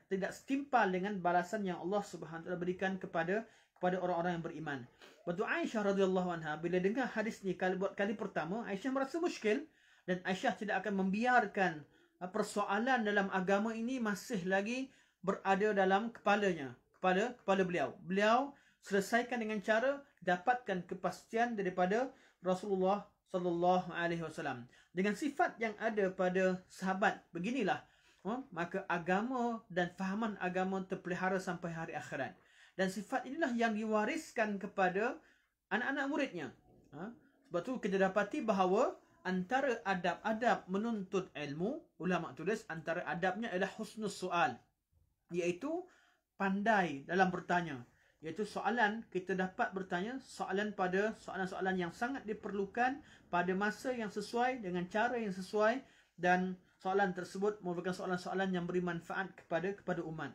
Speaker 1: tidak setimpal dengan balasan yang Allah Subhanahu Wa Taala berikan kepada orang-orang yang beriman. Waktu Aisyah radhiyallahu anha bila dengar hadis ni buat kali pertama, Aisyah merasa muskil, dan Aisyah tidak akan membiarkan persoalan dalam agama ini masih lagi berada dalam kepalanya, kepala beliau. Beliau selesaikan dengan cara dapatkan kepastian daripada Rasulullah sallallahu alaihi wasallam. Dengan sifat yang ada pada sahabat beginilah, maka agama dan fahaman agama terpelihara sampai hari akhirat. Dan sifat inilah yang diwariskan kepada anak-anak muridnya. Sebab tu kita dapati bahawa antara adab-adab menuntut ilmu, ulama tulis antara adabnya adalah husnul soal, iaitu pandai dalam bertanya. Iaitu soalan, kita dapat bertanya soalan-soalan yang sangat diperlukan pada masa yang sesuai, dengan cara yang sesuai, dan soalan tersebut merupakan soalan-soalan yang beri manfaat kepada umat.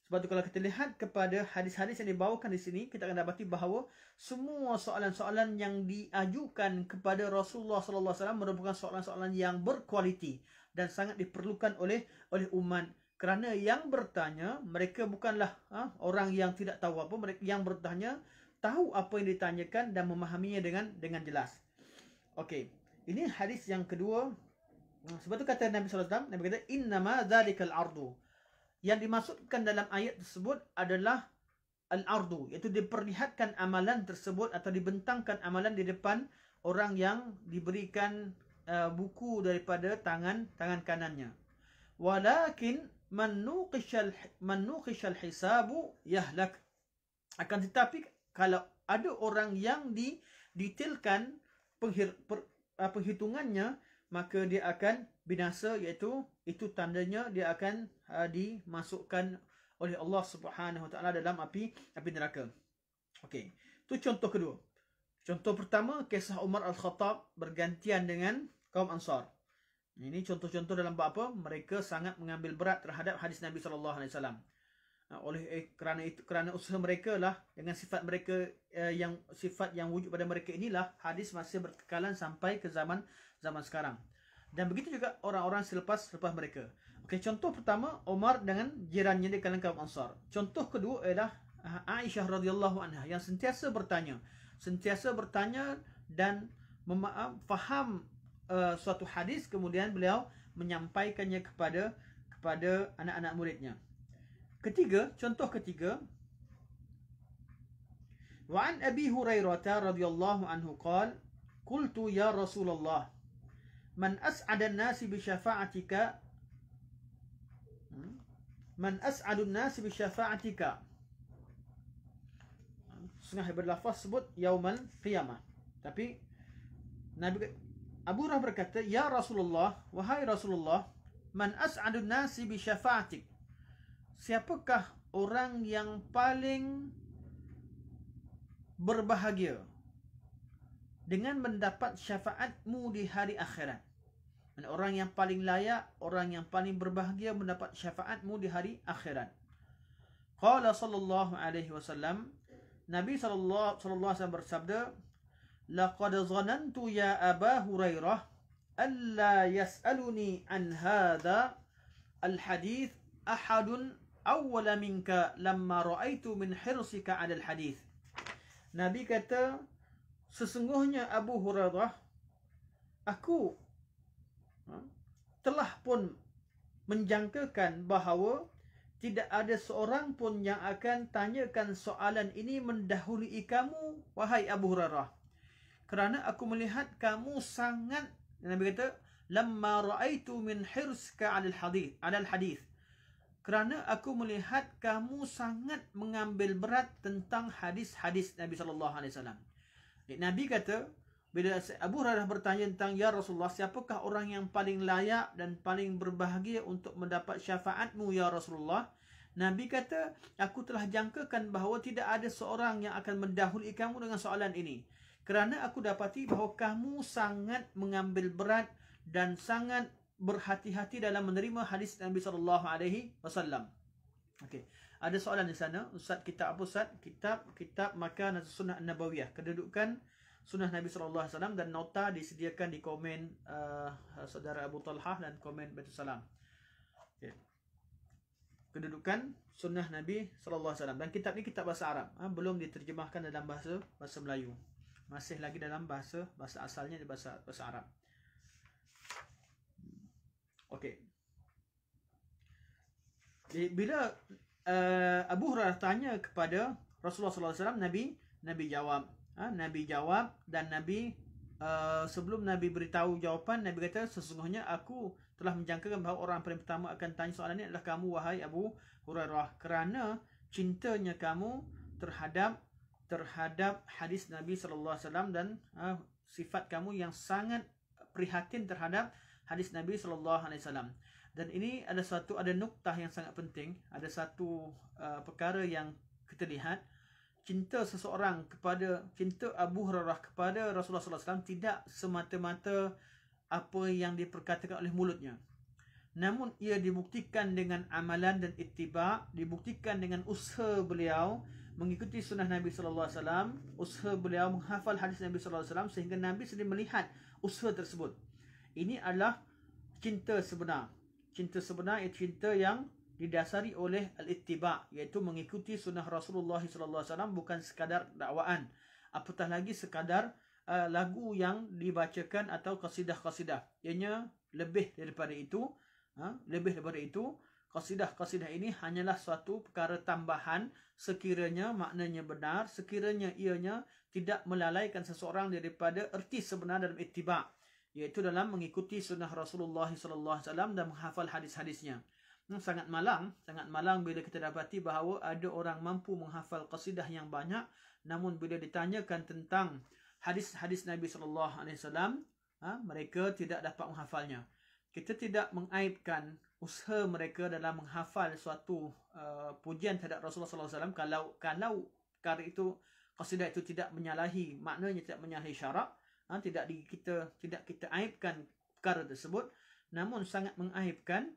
Speaker 1: Sebab tu kalau kita lihat kepada hadis-hadis yang dibawakan di sini, kita akan dapati bahawa semua soalan-soalan yang diajukan kepada Rasulullah sallallahu alaihi wasallam merupakan soalan-soalan yang berkualiti dan sangat diperlukan oleh umat. Kerana yang bertanya, mereka bukanlah orang yang tidak tahu apa, mereka yang bertanya tahu apa yang ditanyakan dan memahaminya dengan jelas. Okey, ini hadis yang kedua. Sebab tu kata Nabi sallallahu alaihi wasallam, Nabi kata innama dzalikal ardu. Yang dimaksudkan dalam ayat tersebut adalah al-ardu, iaitu diperlihatkan amalan tersebut atau dibentangkan amalan di depan orang yang diberikan buku daripada tangan kanannya. Walakin man nuqishal hisabu yahlak. Akan tetapi kalau ada orang yang didetailkan penghitungannya, maka dia akan binasa, iaitu itu tandanya dia akan dimasukkan oleh Allah Subhanahu Wa Taala dalam api neraka. Okey, itu contoh kedua. Contoh pertama, kisah Umar Al-Khattab bergantian dengan kaum Ansar. Ini contoh-contoh dalam bab apa? Mereka sangat mengambil berat terhadap hadis Nabi sallallahu alaihi wasallam. Kerana usaha mereka lah, dengan sifat mereka sifat yang wujud pada mereka inilah hadis masih berkekalan sampai ke zaman sekarang. Dan begitu juga orang-orang selepas mereka. Okey, contoh pertama, Umar dengan jirannya di kalangan kaum Ansar. Contoh kedua adalah Aisyah radhiyallahu anha yang sentiasa bertanya dan faham suatu hadis, kemudian beliau menyampaikannya kepada anak-anak muridnya. Contoh ketiga, wa an Abi Hurairah radhiyallahu anhu qala qultu ya Rasulullah man as'ada an-nasi bi syafa'atika setengah berlafaz sebut yaumal qiyamah, tapi Nabi Abu Hurairah berkata, ya Rasulullah, wahai Rasulullah, man as'adun nasi bi syafa'atik, siapakah orang yang paling berbahagia dengan mendapat syafaatmu di hari akhirat? Dan orang yang paling layak, orang yang paling berbahagia mendapat syafaatmu di hari akhirat. Qala sallallahu alaihi wasallam, Nabi sallallahu alaihi wasallam bersabda, laqad zanantu ya Aba Hurairah alla yas'aluni an hadha al-hadith ahadun awwala minka lamma ra'aitu min hirsika 'ala al-hadith. Nabi kata, sesungguhnya Abu Hurairah, aku telah pun menjangkakan bahawa tidak ada seorang pun yang akan tanyakan soalan ini mendahului kamu, wahai Abu Hurairah. Kerana aku melihat kamu sangat, Nabi kata, lamma ra'aitu min hirsika 'ala al-hadith. Kerana aku melihat kamu sangat mengambil berat tentang hadis-hadis Nabi sallallahu alaihi wasallam. Nabi kata, bila Abu Hurairah bertanya tentang, ya Rasulullah, siapakah orang yang paling layak dan paling berbahagia untuk mendapat syafaatmu ya Rasulullah? Nabi kata, aku telah jangkakan bahawa tidak ada seorang yang akan mendahului kamu dengan soalan ini. Kerana aku dapati bahawa kamu sangat mengambil berat dan sangat berhati-hati dalam menerima hadis Nabi sallallahu alaihi wasallam. Okey, ada soalan di sana. Ustaz, kitab apa Ustaz? Kitab Makan Sunnah Nabawiyah, kedudukan Sunnah Nabi sallallahu alaihi wasallam, dan nota disediakan di komen saudara Abu Talhah dan komen Baitul Salam. Okey. Kedudukan Sunnah Nabi sallallahu alaihi wasallam, dan kitab ni kitab bahasa Arab, belum diterjemahkan dalam bahasa Melayu. Masih lagi dalam bahasa asalnya di bahasa Arab. Okey. Bila Abu Hurairah tanya kepada Rasulullah sallallahu alaihi wasallam, Nabi jawab. Nabi jawab, dan Nabi sebelum Nabi beritahu jawapan, Nabi kata, sesungguhnya aku telah menjangkakan bahawa orang paling pertama akan tanya soalan ini adalah kamu, wahai Abu Hurairah, kerana cintanya kamu terhadap hadis Nabi sallallahu alaihi wasallam, dan sifat kamu yang sangat prihatin terhadap hadis Nabi sallallahu alaihi wasallam. Dan ini ada nuktah yang sangat penting, ada satu perkara yang kita lihat. Cinta Abu Hurairah kepada Rasulullah sallallahu alaihi wasallam tidak semata-mata apa yang diperkatakan oleh mulutnya, namun ia dibuktikan dengan amalan dan ittiba', dibuktikan dengan usaha beliau mengikuti sunnah Nabi sallallahu alaihi wasallam, usaha beliau menghafal hadis Nabi sallallahu alaihi wasallam, sehingga Nabi sendiri melihat usaha tersebut. Ini adalah cinta sebenar. Cinta sebenar ialah cinta yang didasari oleh al-ittiba', iaitu mengikuti sunnah Rasulullah sallallahu alaihi wasallam, bukan sekadar dakwaan, apatah lagi sekadar lagu yang dibacakan atau qasidah-qasidah. Ianya lebih daripada itu. Qasidah-qasidah ini hanyalah suatu perkara tambahan sekiranya maknanya benar, sekiranya ianya tidak melalaikan seseorang daripada erti sebenar dalam ittiba', iaitu dalam mengikuti sunnah Rasulullah sallallahu alaihi wasallam dan menghafal hadis-hadisnya. Sangat malang bila kita dapati bahawa ada orang mampu menghafal qasidah yang banyak, namun bila ditanyakan tentang hadis-hadis Nabi sallallahu alaihi wasallam, mereka tidak dapat menghafalnya. Kita tidak mengaibkan usaha mereka dalam menghafal suatu pujian terhadap Rasulullah SAW kalau perkara itu, qasidah itu tidak menyalahi maknanya, tidak menyalahi syarak, tidak kita aibkan perkara tersebut. Namun sangat mengaibkan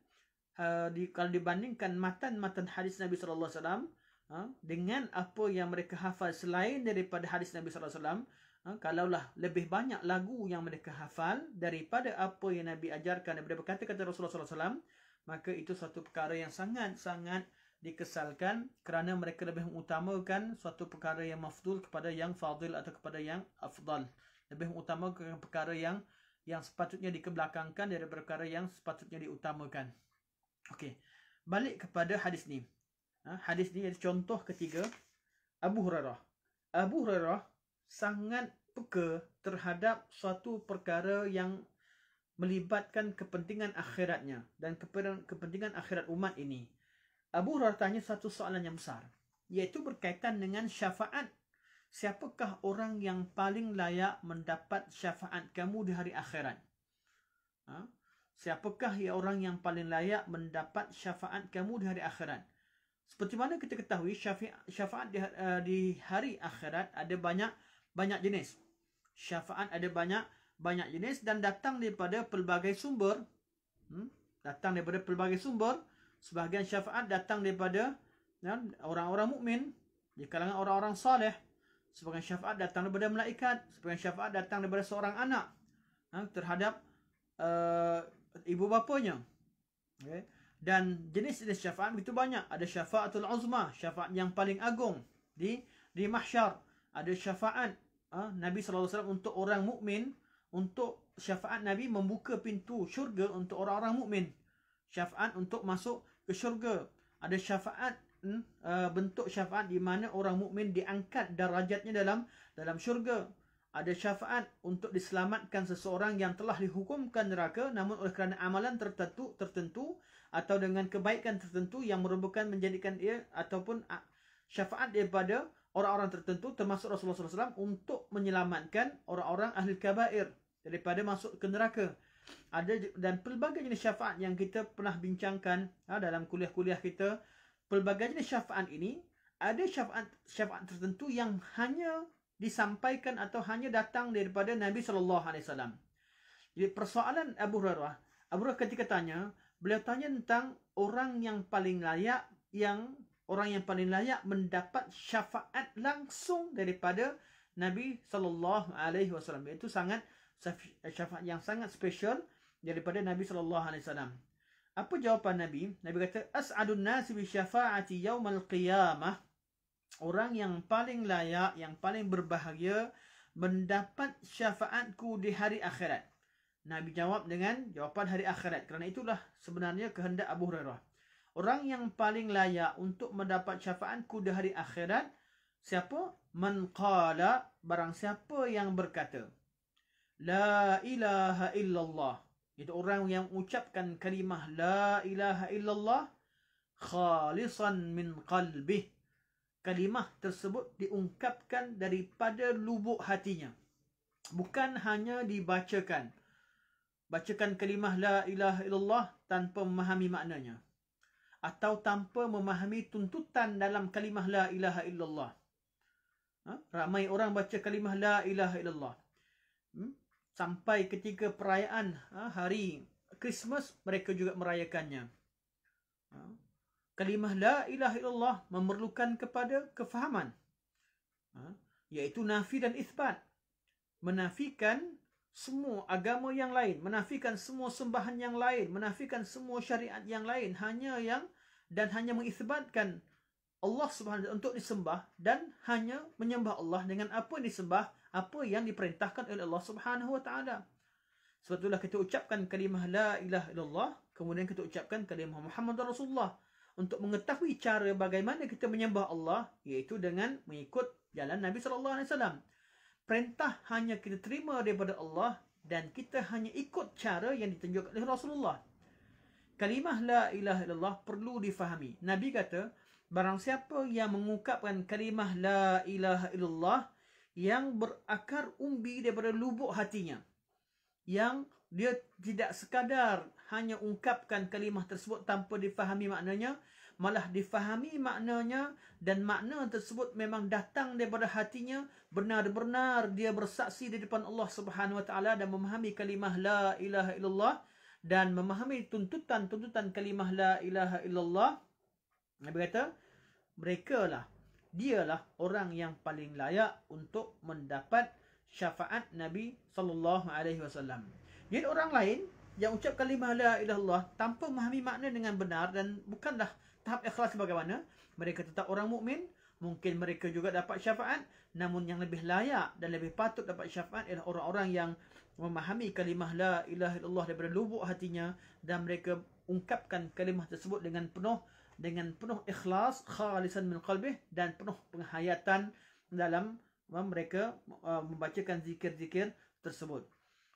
Speaker 1: kalau dibandingkan matan hadis Nabi SAW dengan apa yang mereka hafal selain daripada hadis Nabi SAW. Kalaulah lebih banyak lagu yang mereka hafal daripada apa yang Nabi ajarkan daripada kata-kata Rasulullah SAW, maka itu suatu perkara yang sangat-sangat dikesalkan, kerana mereka lebih mengutamakan suatu perkara yang mafdul kepada yang fadil atau kepada yang afdal. Lebih mengutamakan perkara yang sepatutnya dikebelakangkan daripada perkara yang sepatutnya diutamakan. Okey, balik kepada hadis ni. Hadis ni contoh ketiga, Abu Hurairah. Abu Hurairah sangat peka terhadap suatu perkara yang melibatkan kepentingan akhiratnya dan kepentingan akhirat umat ini. Abu Hurairah tanya satu soalan yang besar, iaitu berkaitan dengan syafaat. Siapakah orang yang paling layak mendapat syafaat kamu di hari akhirat? Siapakah orang yang paling layak mendapat syafaat kamu di hari akhirat? Seperti mana kita ketahui, syafaat di hari akhirat ada banyak jenis. Syafaat ada banyak jenis dan datang daripada pelbagai sumber. Sebahagian syafaat datang daripada orang-orang mukmin di kalangan orang-orang soleh. Sebahagian syafaat datang daripada malaikat. Sebahagian syafaat datang daripada seorang anak terhadap ibu bapanya. Okay. Dan jenis-jenis syafaat begitu banyak. Ada syafaatul uzma, syafaat yang paling agung di mahsyar. Ada syafaat Nabi SAW untuk orang mukmin, untuk syafaat Nabi membuka pintu syurga untuk orang-orang mukmin. Syafaat untuk masuk ke syurga. Ada syafaat bentuk syafaat di mana orang mukmin diangkat darajatnya dalam syurga. Ada syafaat untuk diselamatkan seseorang yang telah dihukumkan neraka namun oleh kerana amalan tertentu atau dengan kebaikan tertentu yang merupakan menjadikan dia, ataupun syafaat daripada orang-orang tertentu termasuk Rasulullah SAW untuk menyelamatkan orang-orang ahli kabair daripada masuk ke neraka. Ada dan pelbagai jenis syafaat yang kita pernah bincangkan dalam kuliah-kuliah kita. Pelbagai jenis syafaat ini, ada syafaat tertentu yang hanya disampaikan atau hanya datang daripada Nabi SAW. Jadi persoalan Abu Hurairah ketika tanya, beliau tanya tentang orang yang paling layak mendapat syafaat langsung daripada Nabi SAW. Itu syafaat yang sangat special daripada Nabi SAW. Apa jawapan Nabi? Nabi kata, as'adun nasi bi syafaati yaumal qiyamah. Orang yang paling layak, yang paling berbahagia mendapat syafaatku di hari akhirat. Nabi jawab dengan jawapan hari akhirat. Kerana itulah sebenarnya kehendak Abu Hurairah. Orang yang paling layak untuk mendapat syafaatku di hari akhirat, siapa? Man qala, barang siapa yang berkata, La ilaha illallah. Itu orang yang ucapkan kalimah La ilaha illallah khalisan min qalbih. Kalimah tersebut diungkapkan daripada lubuk hatinya. Bukan hanya dibacakan. Bacakan kalimah La ilaha illallah tanpa memahami maknanya. Atau tanpa memahami tuntutan dalam kalimah La ilaha illallah. Ramai orang baca kalimah La ilaha illallah. Sampai ketika perayaan hari Christmas, mereka juga merayakannya. Kalimah La ilaha illallah memerlukan kepada kefahaman. Iaitu nafi dan isbat. Menafikan semua agama yang lain. Menafikan semua sembahan yang lain. Menafikan semua syariat yang lain. Hanya mengisbatkan Allah Subhanahu wa taala untuk disembah. Dan hanya menyembah Allah dengan apa yang disembah. Apa yang diperintahkan oleh Allah Subhanahu wa taala. Sebab itulah kita ucapkan kalimah La ilaha illallah. Kemudian kita ucapkan kalimah Muhammad Rasulullah. Untuk mengetahui cara bagaimana kita menyembah Allah, iaitu dengan mengikut jalan Nabi SAW. Perintah hanya kita terima daripada Allah dan kita hanya ikut cara yang ditunjukkan oleh Rasulullah. Kalimah La ilaha illallah perlu difahami. Nabi kata, barang siapa yang mengungkapkan kalimah La ilaha illallah yang berakar umbi daripada lubuk hatinya. yang dia tidak sekadar hanya ungkapkan kalimah tersebut tanpa difahami maknanya, malah difahami maknanya dan makna tersebut memang datang daripada hatinya, benar-benar dia bersaksi di depan Allah Subhanahu Wa Taala dan memahami kalimah la ilaha illallah dan memahami tuntutan kalimah la ilaha illallah. Nabi kata, dialah orang yang paling layak untuk mendapat syafaat Nabi sallallahu alaihi wasallam. Jadi orang lain yang ucap kalimah la ilaha illallah tanpa memahami makna dengan benar dan bukanlah tahap ikhlas bagaimana, mereka tetap orang mukmin, mungkin mereka juga dapat syafaat, namun yang lebih layak dan lebih patut dapat syafaat ialah orang-orang yang memahami kalimah la ilaha illallah daripada lubuk hatinya dan mereka ungkapkan kalimah tersebut dengan penuh ikhlas, khalisan min qalbih, dan penuh penghayatan dalam mereka membacakan zikir-zikir tersebut.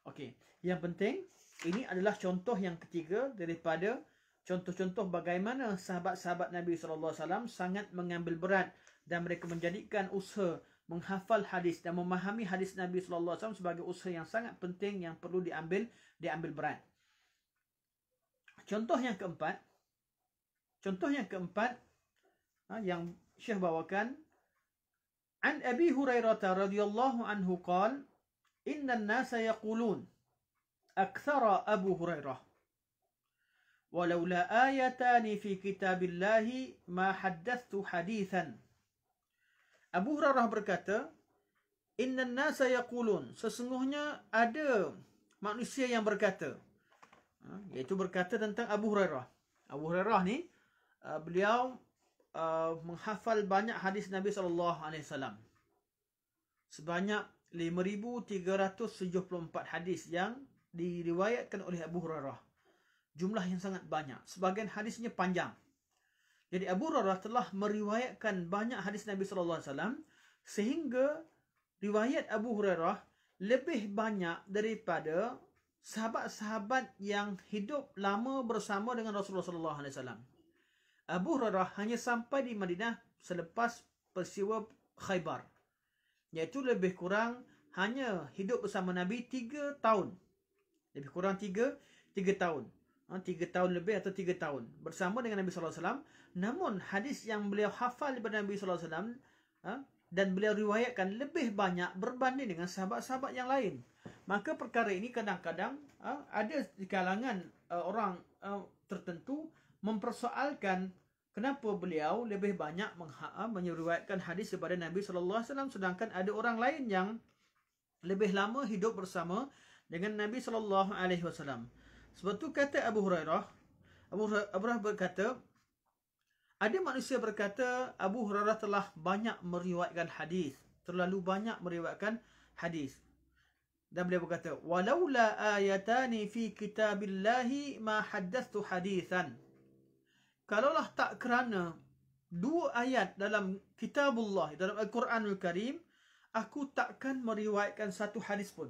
Speaker 1: Okey, yang penting ini adalah contoh yang ketiga daripada contoh-contoh bagaimana sahabat-sahabat Nabi SAW sangat mengambil berat dan mereka menjadikan usaha menghafal hadis dan memahami hadis Nabi SAW sebagai usaha yang sangat penting yang perlu diambil berat. Contoh yang keempat yang Syekh bawakan, an Abi Hurairah radhiyallahu anhu qala, inna an-nasa yaqulun akthara Abu Hurairah walaula ayatani fi kitabillahi ma haddathtu hadithan. Abu Hurairah berkata, inna an-nasa yaqulun, sesungguhnya ada manusia yang berkata, iaitu berkata tentang Abu Hurairah. Abu Hurairah ni beliau menghafal banyak hadis Nabi SAW. Sebanyak 5,374 hadis yang diriwayatkan oleh Abu Hurairah. Jumlah yang sangat banyak. Sebahagian hadisnya panjang. Jadi Abu Hurairah telah meriwayatkan banyak hadis Nabi SAW sehingga riwayat Abu Hurairah lebih banyak daripada sahabat-sahabat yang hidup lama bersama dengan Rasulullah SAW. Abu Hurairah hanya sampai di Madinah selepas peristiwa Khaybar, iaitu lebih kurang hanya hidup bersama Nabi 3 tahun. Lebih kurang 3 tahun. 3 tahun lebih atau 3 tahun bersama dengan Nabi SAW. Namun hadis yang beliau hafal daripada Nabi SAW dan beliau riwayatkan lebih banyak berbanding dengan sahabat-sahabat yang lain. Maka perkara ini kadang-kadang ada di kalangan orang tertentu mempersoalkan kenapa beliau lebih banyak meriwayatkan hadis daripada Nabi SAW, sedangkan ada orang lain yang lebih lama hidup bersama dengan Nabi SAW. Sebab tu kata Abu Hurairah berkata, ada manusia berkata Abu Hurairah telah banyak meriwayatkan hadis, terlalu banyak meriwayatkan hadis. Dan beliau berkata, walaula ayatani fi kitabillahi ma haddathtu hadithan. Kalaulah tak kerana 2 ayat dalam kitabullah, dalam Al-Quranul Karim, aku takkan meriwayatkan satu hadis pun.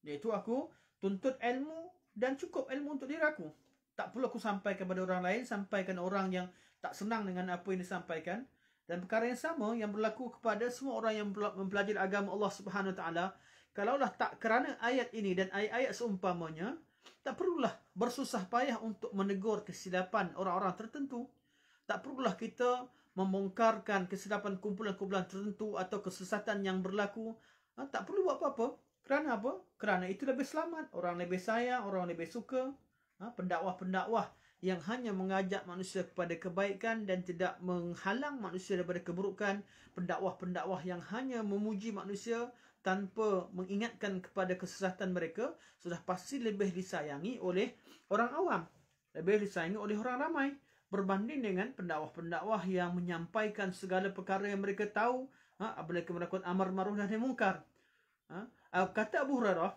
Speaker 1: Iaitu aku tuntut ilmu dan cukup ilmu untuk diri aku. Tak perlu aku sampaikan kepada orang lain, sampaikan orang yang tak senang dengan apa yang disampaikan. Dan perkara yang sama yang berlaku kepada semua orang yang mempelajari agama Allah Subhanahu Wa Taala. Kalaulah tak kerana ayat ini dan ayat-ayat seumpamanya, tak perlulah bersusah payah untuk menegur kesilapan orang-orang tertentu. Tak perlulah kita membongkarkan kesilapan kumpulan-kumpulan tertentu atau kesesatan yang berlaku. Tak perlu buat apa-apa. Kerana apa? Kerana itu lebih selamat. Orang lebih sayang, orang lebih suka. Pendakwah-pendakwah yang hanya mengajak manusia kepada kebaikan dan tidak menghalang manusia daripada keburukan. Pendakwah-pendakwah yang hanya memuji manusia tanpa mengingatkan kepada kesesatan mereka, sudah pasti lebih disayangi oleh orang awam, lebih disayangi oleh orang ramai, berbanding dengan pendakwah-pendakwah yang menyampaikan segala perkara yang mereka tahu, mereka melakukan amar ma'ruf nahi munkar. Kata Abu Hurairah,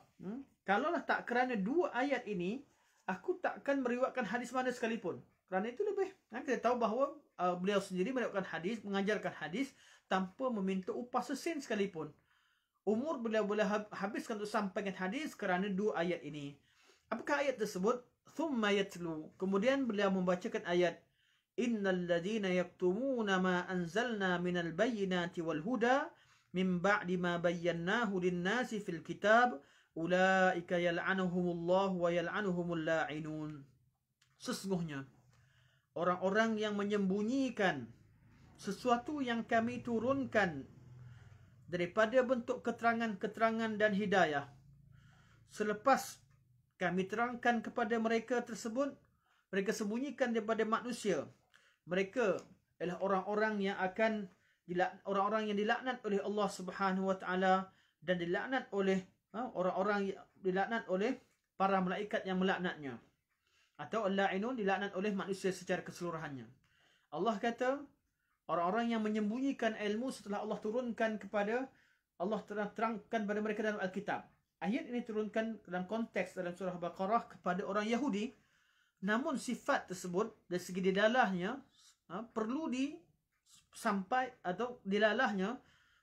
Speaker 1: kalaulah tak kerana 2 ayat ini, aku takkan meriwayatkan hadis mana sekalipun. Kerana itu lebih, kita tahu bahawa beliau sendiri meriwayatkan hadis, mengajarkan hadis tanpa meminta upah sesen sekalipun. Umur beliau boleh habiskan untuk sampaikan hadis kerana 2 ayat ini. Apakah ayat tersebut? Thumma yatlu. Kemudian beliau membacakan ayat, innal ladzina yaktumuna ma anzalna minal bayyinati wal huda min ba'di ma bayyanahu lin-nasi fil kitab ulaika yal'anuhumullah wa yal'anuhumul la'inun. Sesungguhnya orang-orang yang menyembunyikan sesuatu yang kami turunkan daripada bentuk keterangan-keterangan dan hidayah, selepas kami terangkan kepada mereka tersebut, mereka sembunyikan daripada manusia. Mereka ialah orang-orang yang akan orang-orang yang dilaknat oleh Allah Subhanahu wa taala dan dilaknat oleh orang-orang yang dilaknat oleh para malaikat yang melaknatnya. Atau al-la'inun, dilaknat oleh manusia secara keseluruhannya. Allah kata, orang-orang yang menyembunyikan ilmu setelah Allah turunkan kepada, Allah terangkan kepada mereka dalam Alkitab. Ayat ini turunkan dalam konteks dalam surah Baqarah kepada orang Yahudi. Namun sifat tersebut dari segi dilalahnya perlu sampai atau dilalahnya,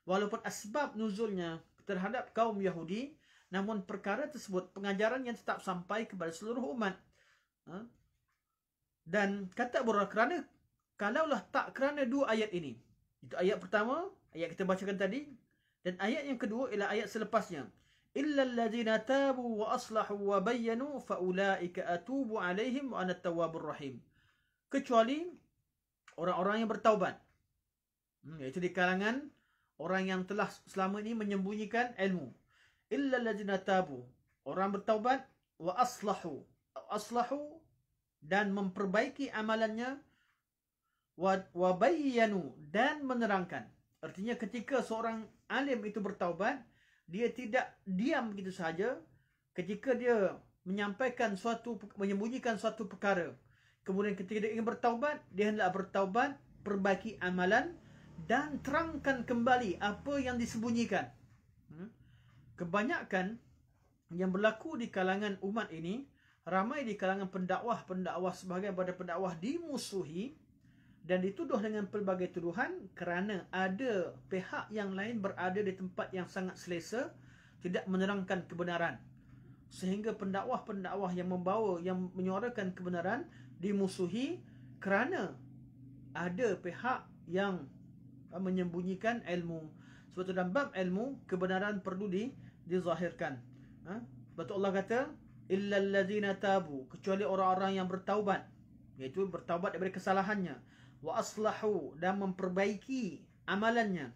Speaker 1: walaupun asbab nuzulnya terhadap kaum Yahudi, namun perkara tersebut pengajaran yang tetap sampai kepada seluruh umat. Dan kata Abu Hurairah, kerana kalaulah tak kerana dua ayat ini, itu ayat pertama, ayat kita bacakan tadi, dan ayat yang kedua ialah ayat selepasnya, illal ladzina tabu wa aslahu wa bayyanu fa ulaika atubu alaihim wa ana tawwabur rahim. Kecuali orang-orang yang bertaubat, iaitu di kalangan orang yang telah selama ini menyembunyikan ilmu. Illal ladzina tabu, orang bertaubat, wa aslahu dan memperbaiki amalannya, wa bayyanu dan menerangkan. Artinya ketika seorang alim itu bertaubat, dia tidak diam begitu saja. Ketika dia menyembunyikan suatu perkara, kemudian ketika dia ingin bertaubat, dia hendak bertaubat, perbaiki amalan dan terangkan kembali apa yang disembunyikan. Kebanyakan yang berlaku di kalangan umat ini, ramai di kalangan pendakwah sebahagian pada pendakwah dimusuhi dan dituduh dengan pelbagai tuduhan kerana ada pihak yang lain berada di tempat yang sangat selesa, tidak menerangkan kebenaran. Sehingga pendakwah yang menyuarakan kebenaran dimusuhi kerana ada pihak yang menyembunyikan ilmu. Sebab itu dalam bab ilmu, kebenaran perlu dizahirkan. Betul Allah kata, illal ladzina tabu, kecuali orang-orang yang bertaubat, iaitu bertaubat daripada kesalahannya, wa aslahu dan memperbaiki amalannya,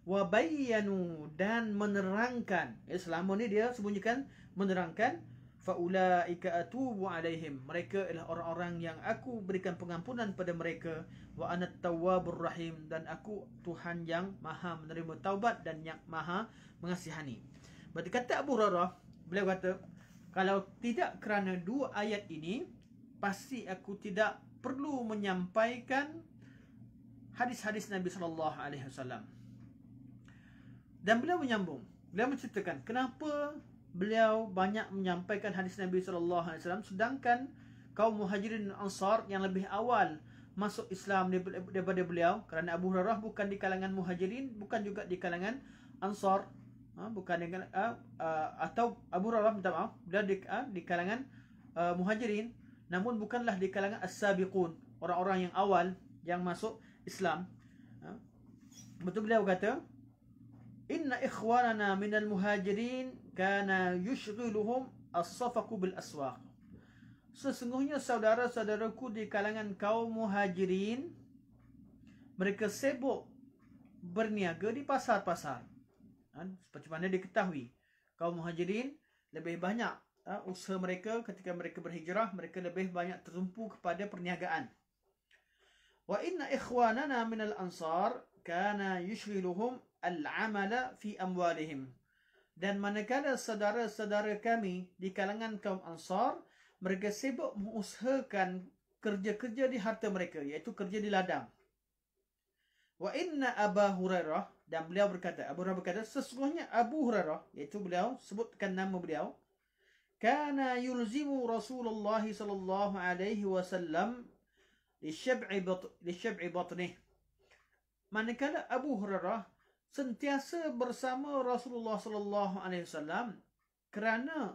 Speaker 1: wa bayyanu dan menerangkan. Selama ni dia sembunyikan, menerangkan, fa ulaika atubu alaihim, mereka ialah orang-orang yang aku berikan pengampunan pada mereka, wa ana tawwabur rahim, dan aku Tuhan yang maha menerima taubat dan yang maha mengasihani. Berarti kata Abu Hurairah, beliau kata, kalau tidak kerana dua ayat ini, pasti aku tidak perlu menyampaikan hadis-hadis Nabi SAW. Dan beliau menyambung, beliau menceritakan kenapa beliau banyak menyampaikan hadis Nabi SAW, sedangkan kaum Muhajirin dan Ansar yang lebih awal masuk Islam daripada beliau, kerana Abu Hurairah bukan di kalangan Muhajirin, bukan juga di kalangan Ansar, bukan dengan atau Abu Hurairah, minta maaf, beliau di kalangan Muhajirin, namun bukanlah di kalangan as-sabiqun, orang-orang yang awal yang masuk Islam. Betul beliau kata, inna ikhwanana minal muhajirin kana yushghiluhum as-safaqu bil aswaq. Sesungguhnya saudara-saudaraku di kalangan kaum Muhajirin, mereka sibuk berniaga di pasar-pasar. Seperti mana diketahui, kaum Muhajirin lebih banyak usaha mereka ketika mereka berhijrah, mereka lebih banyak tertumpu kepada perniagaan. Wa inna ikhwanana minal ansar kana yushghiluhum al-amala fi amwalihim. Dan manakala saudara-saudara kami di kalangan kaum Ansar, mereka sibuk mengusahakan kerja-kerja di harta mereka, iaitu kerja di ladang. Wa inna Abu Hurairah, dan beliau berkata, Abu Hurairah berkata, sesungguhnya Abu Hurairah, iaitu beliau sebutkan nama beliau, kana yulzimu Rasulullah sallallahu alaihi wasallam li syab'i batnih. Manakala Abu Hurairah sentiasa bersama Rasulullah sallallahu alaihi wasallam kerana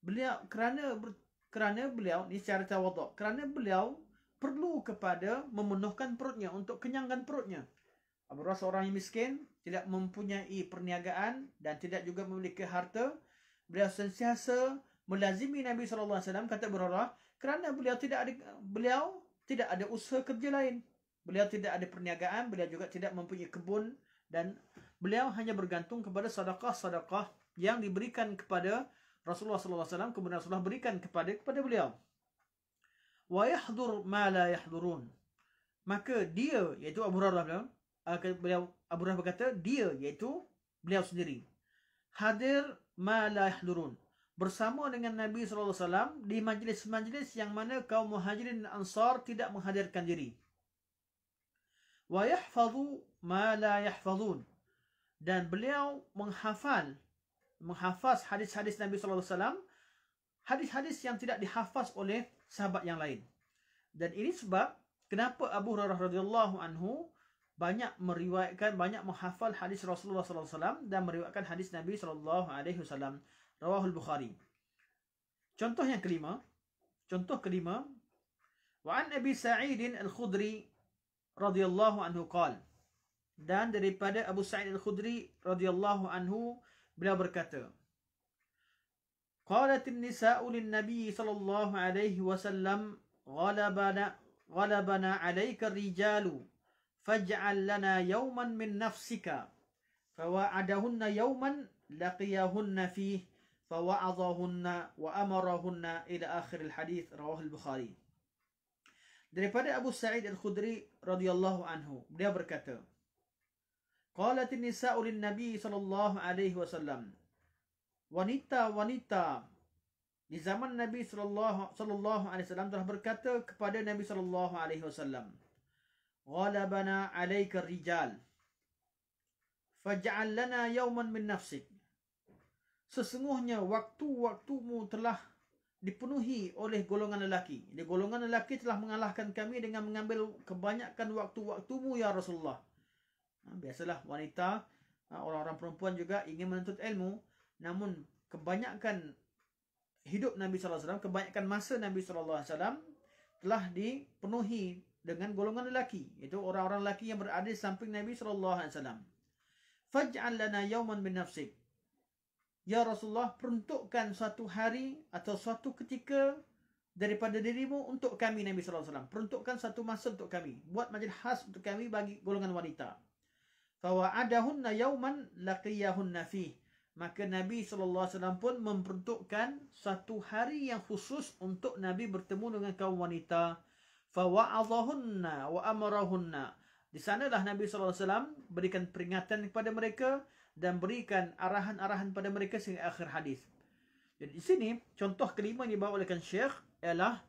Speaker 1: beliau ni secara tawaduk, kerana beliau perlu kepada memenuhkan perutnya, untuk kenyangkan perutnya. Abu Hurairah seorang yang miskin, tidak mempunyai perniagaan dan tidak juga memiliki harta, beliau sentiasa melazimi Nabi SAW, kata Abu Hurairah, kerana beliau tidak ada usaha kerja lain. Beliau tidak ada perniagaan, beliau juga tidak mempunyai kebun, dan beliau hanya bergantung kepada sedekah-sedekah yang diberikan kepada Rasulullah SAW, kemudian Rasulullah berikan kepada beliau. Wa yahdur ma la yahdurun. Maka dia, iaitu Abu Hurairah, Abu Hurairah berkata, dia, iaitu beliau sendiri, hadir ma la yahdurun, bersama dengan Nabi SAW di majlis-majlis yang mana kaum Muhajirin dan Ansar tidak menghadirkan diri. Wa yahfazu ma la yahfazun, dan beliau menghafaz hadis-hadis Nabi SAW, hadis-hadis yang tidak dihafaz oleh sahabat yang lain. Dan ini sebab kenapa Abu Hurairah radhiyallahu anhu banyak menghafal hadis Rasulullah SAW dan meriwayatkan hadis Nabi SAW. Rawahul Bukhari. Contoh kelima, wa an Abi Sa'id Al-Khudri radhiyallahu anhu qala, dan daripada Abu Sa'id Al-Khudri radhiyallahu anhu, beliau berkata, qalatin nisa'u lin-nabi sallallahu alaihi wasallam, ghalabana 'alaika ar-rijalu faj'al lana yawman min nafsika, fawa'adahunna yawman laqiyahunna fihi fawa'adahunna wa amarahunna ila akhir al-hadith. Rawahul Bukhari. Daripada Abu Sa'id Al-Khudri radhiyallahu anhu, beliau berkata, qalatin nisa'u lin-nabi sallallahu alaihi wasallam, wanita-wanita di zaman Nabi sallallahu alaihi wasallam telah berkata kepada Nabi sallallahu alaihi wasallam, ghalabana 'alaika ar-rijal faj'al lana yawman min nafsik, sesungguhnya waktu-waktumu telah dipenuhi oleh golongan lelaki. Jadi golongan lelaki telah mengalahkan kami dengan mengambil kebanyakan waktu-waktumu ya Rasulullah. Biasalah wanita, orang-orang perempuan juga ingin menuntut ilmu, namun kebanyakan hidup Nabi SAW, kebanyakan masa Nabi SAW telah dipenuhi dengan golongan lelaki, iaitu orang-orang lelaki yang berada di samping Nabi SAW. Faj'al lana yawman min nafsik, ya Rasulullah, peruntukkan suatu hari atau suatu ketika daripada dirimu untuk kami Nabi SAW. Peruntukkan satu masa untuk kami. Buat majlis khas untuk kami bagi golongan wanita. Fawa'adahunna yawman laqiyahunna fih. Maka Nabi SAW pun memperuntukkan satu hari yang khusus untuk Nabi bertemu dengan kaum wanita. Fawa'adahunna wa amarahunna. Di sanalah Nabi SAW berikan peringatan kepada mereka dan berikan arahan-arahan pada mereka sehingga akhir hadis. Jadi di sini contoh kelima yang dibawa oleh Syekh ialah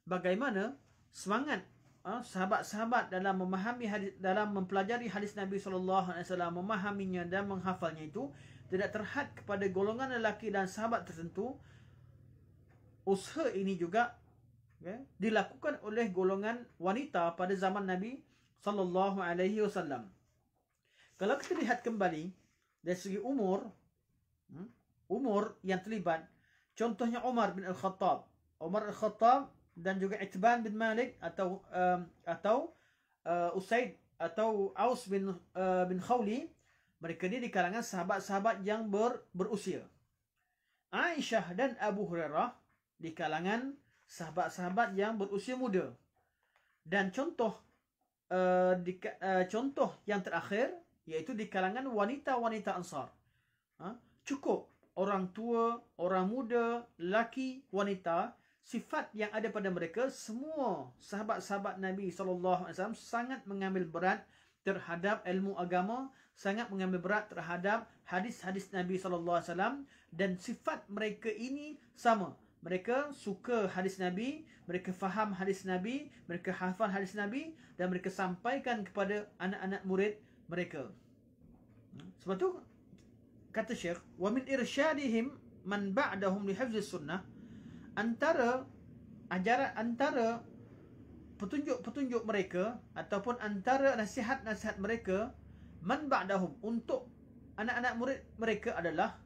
Speaker 1: bagaimana semangat sahabat-sahabat dalam memahami hadis, dalam mempelajari hadis Nabi SAW, memahaminya dan menghafalnya itu tidak terhad kepada golongan lelaki dan sahabat tertentu. Usaha ini juga dilakukan oleh golongan wanita pada zaman Nabi SAW. Kalau kita lihat kembali dari segi umur yang terlibat, contohnya Umar bin Al-Khattab dan juga Itban bin Malik atau Usaid atau Aus bin Khawli, mereka ni di kalangan sahabat-sahabat yang berusia. Aisyah dan Abu Hurairah di kalangan sahabat-sahabat yang berusia muda. Dan contoh yang terakhir iaitu di kalangan wanita-wanita Ansar. Cukup orang tua, orang muda, lelaki, wanita, sifat yang ada pada mereka, semua sahabat-sahabat Nabi SAW sangat mengambil berat terhadap ilmu agama, sangat mengambil berat terhadap hadis-hadis Nabi SAW, dan sifat mereka ini sama. Mereka suka hadis Nabi, mereka faham hadis Nabi, mereka hafal hadis Nabi, dan mereka sampaikan kepada anak-anak murid mereka. Sebab tu kata Syekh, wa min irsyadihim man ba'dahum li hifzis sunnah, antara petunjuk mereka ataupun antara nasihat-nasihat mereka, man ba'dahum, untuk anak-anak murid mereka adalah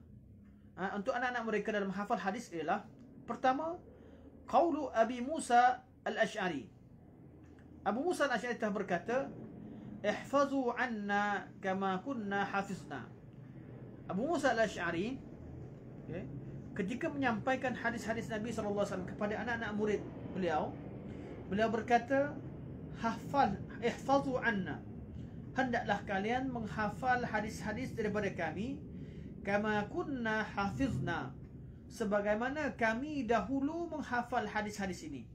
Speaker 1: untuk anak-anak mereka dalam hafal hadis ialah, pertama, qaulu Abi Musa Al-Ash'ari. Abu Musa Al-Ash'ari telah berkata, ihfazu anna kama kunna hafizna. Abu Musa Al-Ash'ari ketika menyampaikan hadis-hadis Nabi SAW kepada anak-anak murid beliau, beliau berkata, ihfazu anna, hendaklah kalian menghafal hadis-hadis daripada kami, kama kunna hafizna, sebagaimana kami dahulu menghafal hadis-hadis ini.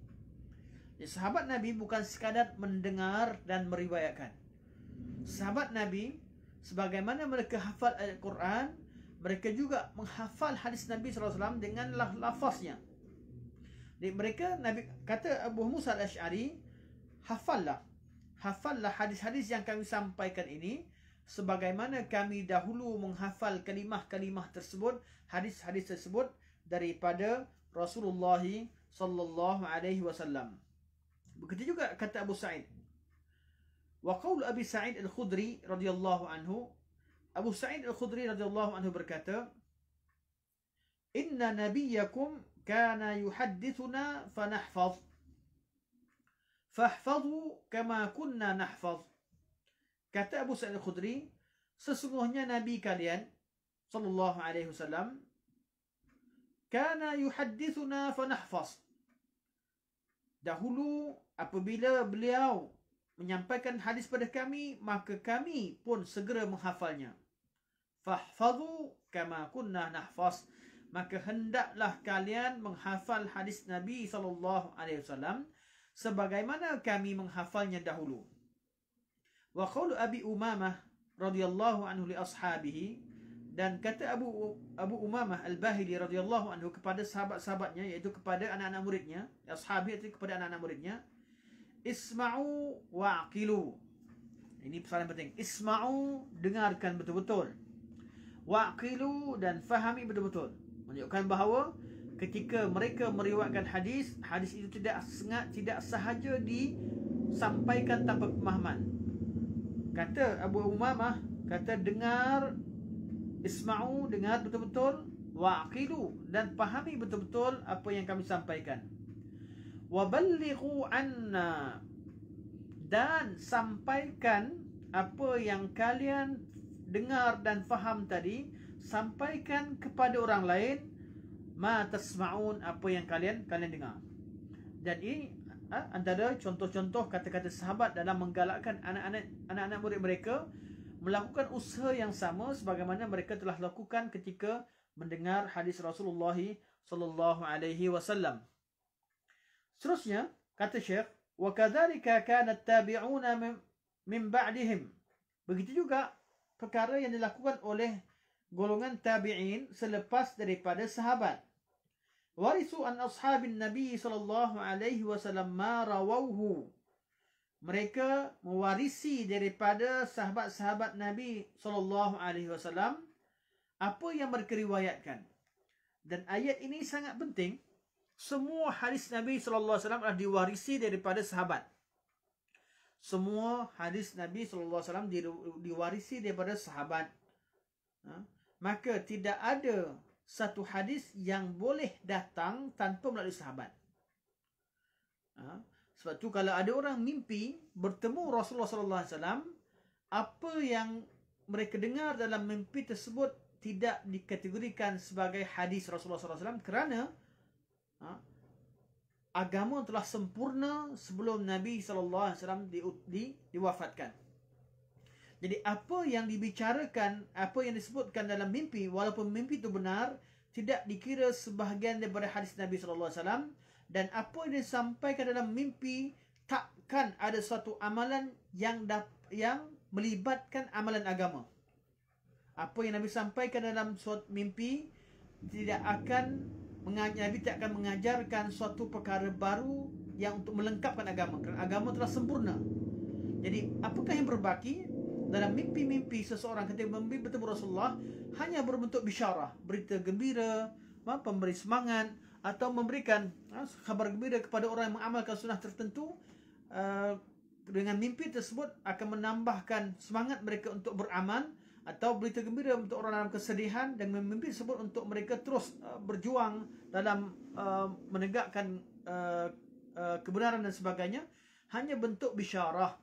Speaker 1: Jadi, sahabat Nabi bukan sekadar mendengar dan meriwayatkan. Sahabat Nabi, sebagaimana mereka hafal Al-Quran, mereka juga menghafal hadis Nabi SAW dengan lafaznya. Jadi mereka, Nabi kata Abu Musa Al-Ash'ari, hafallah hadis-hadis yang kami sampaikan ini sebagaimana kami dahulu menghafal kalimah-kalimah tersebut, hadis-hadis tersebut daripada Rasulullah sallallahu alaihi wasallam. Begitu juga kata Abu Sa'id. Wa qaul Abi Sa'id Al-Khudri radhiyallahu anhu, Abu Sa'id Al-Khudri radhiyallahu anhu berkata, "Inna nabiyyakum kana yuhaddithuna fanahfaz. Fahfazu kama kunna nahfaz." Kata Abu Sa'id Al-Khudri, sesungguhnya Nabi kalian sallallahu alaihi wasallam kana yuhaddithuna fanahfaz. Dahulu apabila beliau menyampaikan hadis pada kami, maka kami pun segera menghafalnya. Fahfazu kama kunna nahfaz. Maka hendaklah kalian menghafal hadis Nabi SAW sebagaimana kami menghafalnya dahulu. Wa qaulu Abi Umamah radhiyallahu anhu li ashabihi, dan kata Abu Umamah Al-Bahili radhiyallahu anhu kepada sahabat-sahabatnya, iaitu kepada anak-anak muridnya, ashabi itu kepada anak-anak muridnya, isma'u wa'qilu. Ini pesan yang penting. Isma'u, dengarkan betul-betul. Wa'qilu, dan fahami betul-betul. Menunjukkan bahawa ketika mereka meriwayatkan hadis, hadis itu tidak sahaja disampaikan tanpa pemahaman. Kata Abu Umamah, kata dengar, isma'u, dengar betul-betul, wa'qilu, dan fahami betul-betul apa yang kami sampaikan. Waballighu anna, dan sampaikan apa yang kalian dengar dan faham tadi, sampaikan kepada orang lain, ma tasma'un, apa yang kalian dengar. Dan ini antara contoh-contoh kata-kata sahabat dalam menggalakkan anak-anak murid mereka melakukan usaha yang sama sebagaimana mereka telah lakukan ketika mendengar hadis Rasulullah sallallahu alaihi wasallam. Seterusnya kata Syekh, wa kadzalika kana at-tabi'una min ba'dihim. Begitu juga perkara yang dilakukan oleh golongan tabi'in selepas daripada sahabat. Warisu an ashabin Nabi sallallahu alaihi wasallam ma rawauhu. Mereka mewarisi daripada sahabat-sahabat Nabi sallallahu alaihi wasallam apa yang mereka riwayatkan. Dan ayat ini sangat penting. Semua hadis Nabi sallallahu alaihi wasallam adalah diwarisi daripada sahabat. Semua hadis Nabi sallallahu alaihi wasallam diwarisi daripada sahabat. Maka tidak ada satu hadis yang boleh datang tanpa melalui sahabat. Sebab tu kalau ada orang mimpi bertemu Rasulullah sallallahu alaihi wasallam, apa yang mereka dengar dalam mimpi tersebut tidak dikategorikan sebagai hadis Rasulullah sallallahu alaihi wasallam kerana agama telah sempurna sebelum Nabi sallallahu alaihi wasallam diwafatkan. Jadi apa yang dibicarakan, apa yang disebutkan dalam mimpi, walaupun mimpi itu benar, tidak dikira sebahagian daripada hadis Nabi sallallahu alaihi wasallam. Dan apa yang disampaikan dalam mimpi takkan ada suatu amalan yang melibatkan amalan agama. Apa yang Nabi sampaikan dalam suatu mimpi Nabi tidak akan mengajarkan suatu perkara baru yang untuk melengkapkan agama, kerana agama telah sempurna. Jadi apakah yang berbaki dalam mimpi-mimpi seseorang ketika bermimpi bertemu Rasulullah? Hanya berbentuk bisyarah, berita gembira, pemberi semangat, atau memberikan khabar gembira kepada orang yang mengamalkan sunnah tertentu. Dengan mimpi tersebut akan menambahkan semangat mereka untuk beramal, atau berita gembira untuk orang dalam kesedihan, dan mimpi tersebut untuk mereka terus berjuang dalam menegakkan kebenaran dan sebagainya. Hanya bentuk bisyarah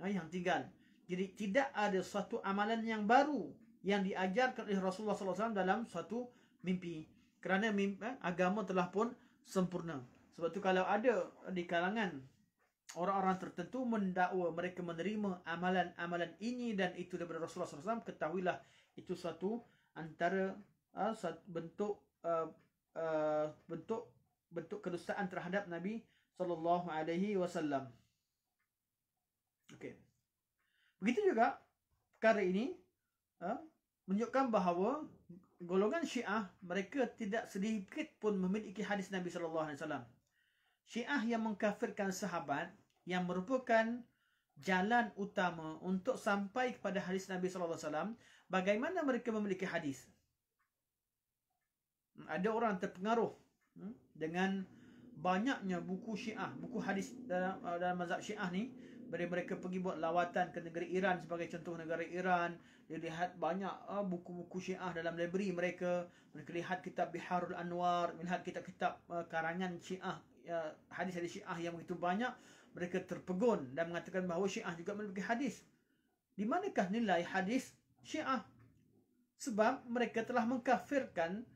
Speaker 1: yang tinggal. Jadi tidak ada suatu amalan yang baru yang diajarkan oleh Rasulullah SAW dalam suatu mimpi. kerana agama telah pun sempurna. Sebab tu kalau ada di kalangan orang-orang tertentu mendakwa mereka menerima amalan-amalan ini dan itu daripada Rasulullah SAW, ketahuilah itu suatu antara bentuk kedustaan terhadap Nabi sallallahu alaihi wasallam. Okey. Begitu juga perkara ini menunjukkan bahawa golongan Syiah mereka tidak sedikit pun memiliki hadis Nabi sallallahu alaihi wasallam. Syiah yang mengkafirkan sahabat yang merupakan jalan utama untuk sampai kepada hadis Nabi sallallahu alaihi wasallam, bagaimana mereka memiliki hadis? Ada orang terpengaruh dengan banyaknya buku Syiah, buku hadis dalam mazhab Syiah ni. Mereka pergi buat lawatan ke negeri Iran, sebagai contoh negara Iran, dia lihat banyak buku-buku Syiah dalam library mereka. Mereka lihat kitab Biharul Anwar, melihat kitab-kitab karangan Syiah, hadis-hadis Syiah yang begitu banyak. Mereka terpegun dan mengatakan bahawa Syiah juga memiliki hadis. Di manakah nilai hadis Syiah? Sebab mereka telah mengkafirkan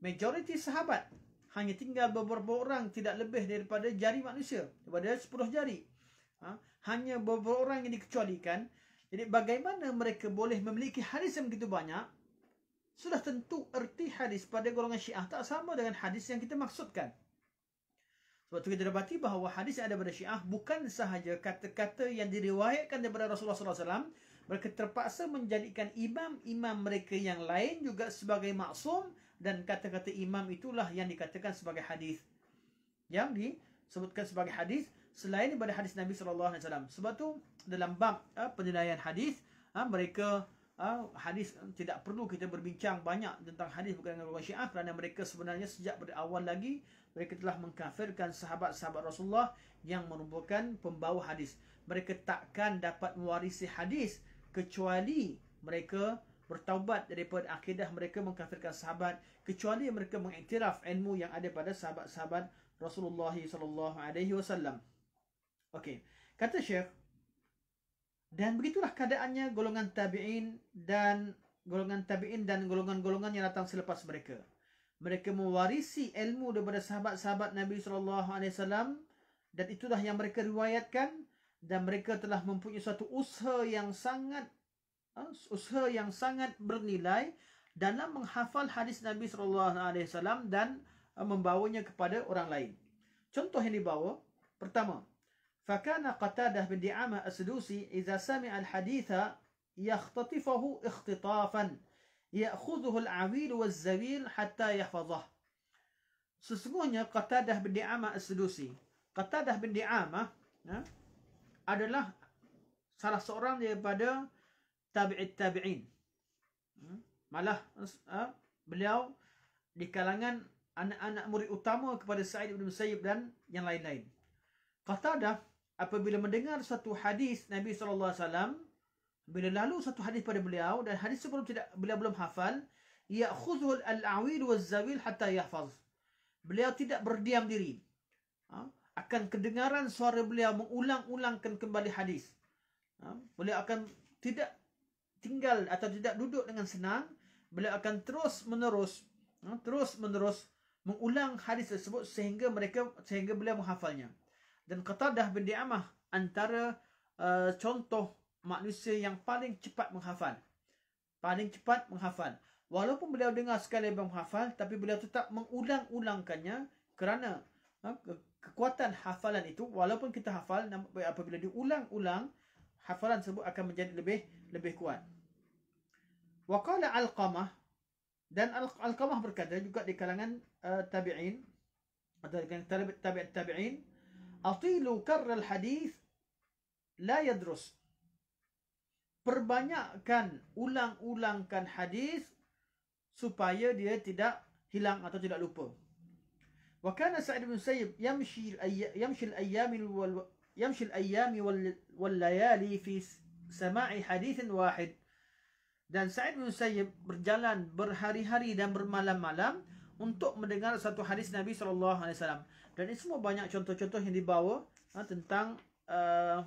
Speaker 1: majoriti sahabat. Hanya tinggal beberapa orang, tidak lebih daripada jari manusia, daripada 10 jari. Hanya beberapa orang yang dikecualikan. Jadi bagaimana mereka boleh memiliki hadis yang begitu banyak? Sudah tentu erti hadis pada golongan Syiah tak sama dengan hadis yang kita maksudkan. Sebab itu kita dapati bahawa hadis yang ada pada Syiah bukan sahaja kata-kata yang diriwayatkan daripada Rasulullah SAW. Mereka terpaksa menjadikan imam-imam mereka yang lain juga sebagai maksum, dan kata-kata imam itulah yang dikatakan sebagai hadis, yang disebutkan sebagai hadis selain daripada hadis Nabi SAW. Sebab tu dalam bab penilaian hadis, mereka hadis tidak perlu kita berbincang banyak tentang hadis berkaitan dengan golongan Syiah, kerana mereka sebenarnya sejak pada awal lagi mereka telah mengkafirkan sahabat-sahabat Rasulullah yang merupakan pembawa hadis. Mereka takkan dapat mewarisi hadis kecuali mereka bertaubat daripada akidah mereka mengkafirkan sahabat, kecuali mereka mengiktiraf ilmu yang ada pada sahabat-sahabat Rasulullah SAW. Okey, kata Syekh, dan begitulah keadaannya golongan tabi'in dan golongan-golongan yang datang selepas mereka. Mereka mewarisi ilmu daripada sahabat-sahabat Nabi SAW, dan itulah yang mereka riwayatkan, dan mereka telah mempunyai suatu usaha yang sangat bernilai dalam menghafal hadis Nabi SAW dan membawanya kepada orang lain. Contoh yang dibawa, pertama, فكان قتادة بن دعامة السدوسي إذا سمع الحديث يختطفه اختطافا يأخذه العويل والزويل حتى يحفظه. Sesungguhnya Qatadah bin Di'amah as-Sadusi. Qatadah bin Di'amah adalah salah seorang daripada tabi'in. Malah beliau di kalangan anak-anak murid utama kepada Sa'id bin Musayyib dan yang lain-lain. Qatadah apabila mendengar satu hadis Nabi SAW, bila lalu satu hadis pada beliau dan hadis sebelum beliau belum hafal, ya'khudhu al-awil waz-zawil hatta yahfaz. Beliau tidak berdiam diri. Akan kedengaran suara beliau mengulang-ulangkan kembali hadis. Beliau akan tidak tinggal atau tidak duduk dengan senang. Beliau akan terus menerus mengulang hadis tersebut sehingga beliau menghafalnya. Dan Qatadah bin Di'amah antara contoh manusia yang paling cepat menghafal. Walaupun beliau dengar sekali beliau menghafal, tapi beliau tetap mengulang-ulangkannya, kerana kekuatan hafalan itu, walaupun kita hafal, apabila diulang-ulang, hafalan tersebut akan menjadi lebih kuat. Wa qala Alqamah, dan Alqamah berkata juga di kalangan tabi'in atau di kalangan tabi'in, atilu karral hadis la yadrus. Perbanyakkan ulang-ulangkan hadis supaya dia tidak hilang atau tidak lupa. Wa kana Sa'id bin Musayyib yamshi al-ayyam wal layali fi sama'i hadithin wahid. Dan Sa'id bin Musayyib berjalan berhari-hari dan bermalam-malam untuk mendengar satu hadis Nabi SAW. Dan ini semua banyak contoh-contoh yang dibawa tentang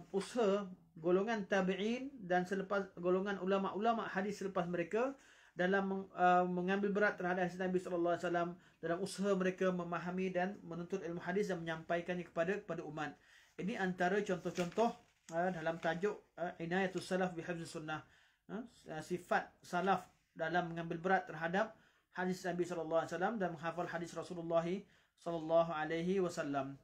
Speaker 1: usaha golongan tabi'in dan selepas golongan ulama-ulama hadis selepas mereka dalam mengambil berat terhadap hadis Nabi sallallahu alaihi wasallam, dalam usaha mereka memahami dan menuntut ilmu hadis dan menyampaikannya kepada umat. Ini antara contoh-contoh dalam tajuk Inayatus Salaf bi Hifdz Sunnah, sifat salaf dalam mengambil berat terhadap hadis Nabi sallallahu alaihi wasallam dan menghafal hadis Rasulullah sallallahu alaihi wasallam.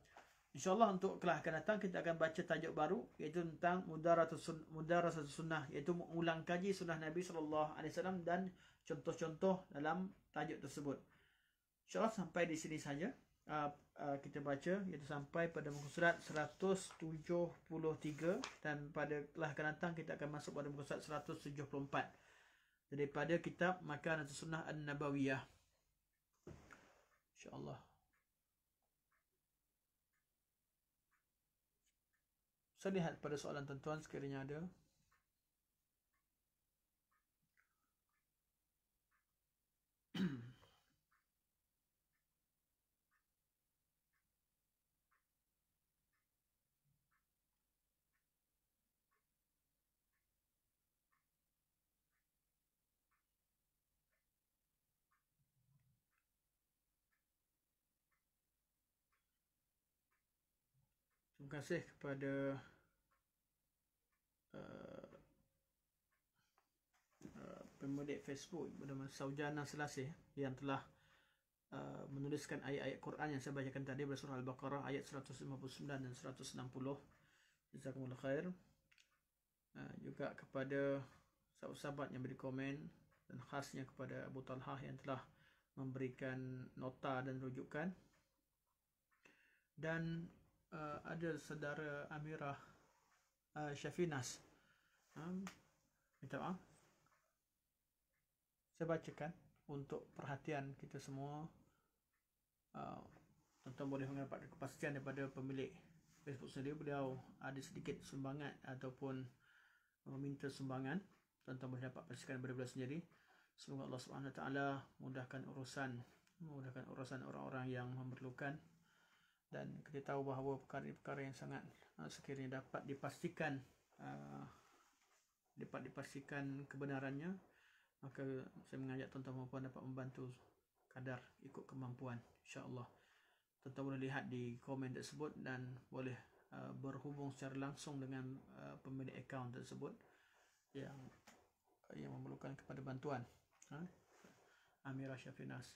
Speaker 1: InsyaAllah untuk kelas akan datang kita akan baca tajuk baru, iaitu tentang Mudarasatus Sunnah, iaitu mengulang kaji sunnah Nabi SAW dan contoh-contoh dalam tajuk tersebut. InsyaAllah sampai di sini saja kita baca, iaitu sampai pada muka surat 173, dan pada kelas akan datang kita akan masuk pada muka surat 174 daripada kitab Makanatus Sunnah An-Nabawiyah. InsyaAllah. Saya lihat pada soalan tuan-tuan sekiranya ada. Terima kasih kepada pemudik Facebook bernama Saujana Selasih yang telah menuliskan ayat-ayat Quran yang saya bacakan tadi pada surah Al-Baqarah ayat 159 dan 160. Jazakumullah khair. Juga kepada sahabat-sahabat yang beri komen, dan khasnya kepada Abu Talhah yang telah memberikan nota dan rujukan. Dan ada saudara Amirah Syafinas, minta maaf, saya bacakan untuk perhatian kita semua. Tuan-tuan boleh mendapat kepastian daripada pemilik Facebook sendiri. Beliau ada sedikit sumbangan ataupun meminta sumbangan. Tuan-tuan boleh dapat pastikan daripada beliau sendiri. Semoga Allah Subhanahu Wa Taala mudahkan urusan orang-orang yang memerlukan. Dan kita tahu bahawa perkara-perkara yang sangat sekiranya dapat dipastikan kebenarannya, maka saya mengajak tuan-tuan dan puan dapat membantu kadar ikut kemampuan, insya-Allah. Tuan-tuan boleh lihat di komen tersebut dan boleh berhubung secara langsung dengan pemilik akaun tersebut yang memerlukan kepada bantuan, Amirah Syafinas.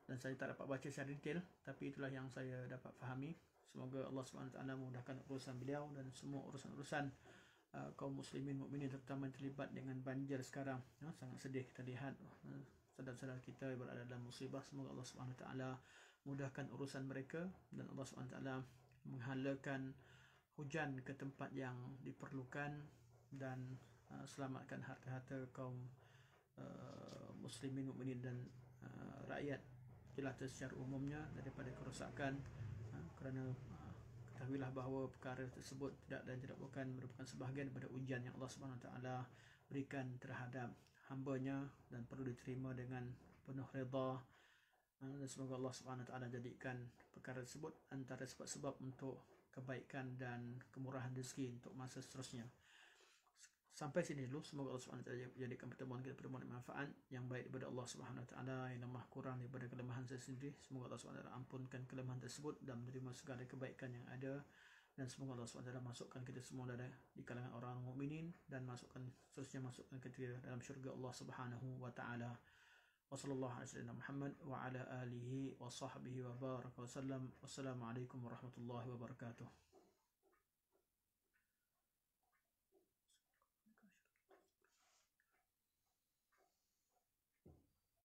Speaker 1: Dan saya tak dapat baca secara detail, tapi itulah yang saya dapat fahami. Semoga Allah SWT memudahkan urusan beliau dan semua urusan-urusan kaum muslimin mukminin, terutama yang terlibat dengan banjir sekarang. Sangat sedih kita lihat saudara-saudara kita yang berada dalam musibah. Semoga Allah SWT mudahkan urusan mereka dan Allah SWT menghalakan hujan ke tempat yang diperlukan dan selamatkan harta-harta kaum muslimin mukminin dan rakyat jelata secara umumnya daripada kerosakan, kerana ketahuilah bahawa perkara tersebut tidak bukan merupakan sebahagian daripada ujian yang Allah Subhanahu Wa Taala berikan terhadap hamba-Nya dan perlu diterima dengan penuh redha. Dan semoga Allah Subhanahu Wa Taala jadikan perkara tersebut antara sebab-sebab untuk kebaikan dan kemurahan rezeki untuk masa seterusnya. Sampai sini dulu. Semoga Allah Subhanahu Wa Taala jadikan pertemuan kita pertemuan yang manfaat, yang baik daripada Allah Subhanahu Wa Taala, yang lemah kurang daripada kelemahan saya sendiri. Semoga Allah Subhanahu Wa Taala ampunkan kelemahan tersebut dan menerima segala kebaikan yang ada. Dan semoga Allah Subhanahu Wa Taala masukkan kita semua di kalangan orang mukminin dan masukkan kita dalam syurga Allah Subhanahu Wa Taala. Wassallallahu ala sayyidina Muhammad wa ala alihi wa sahbihi wa baraka wa sallam. Wassalamualaikum warahmatullahi wabarakatuh.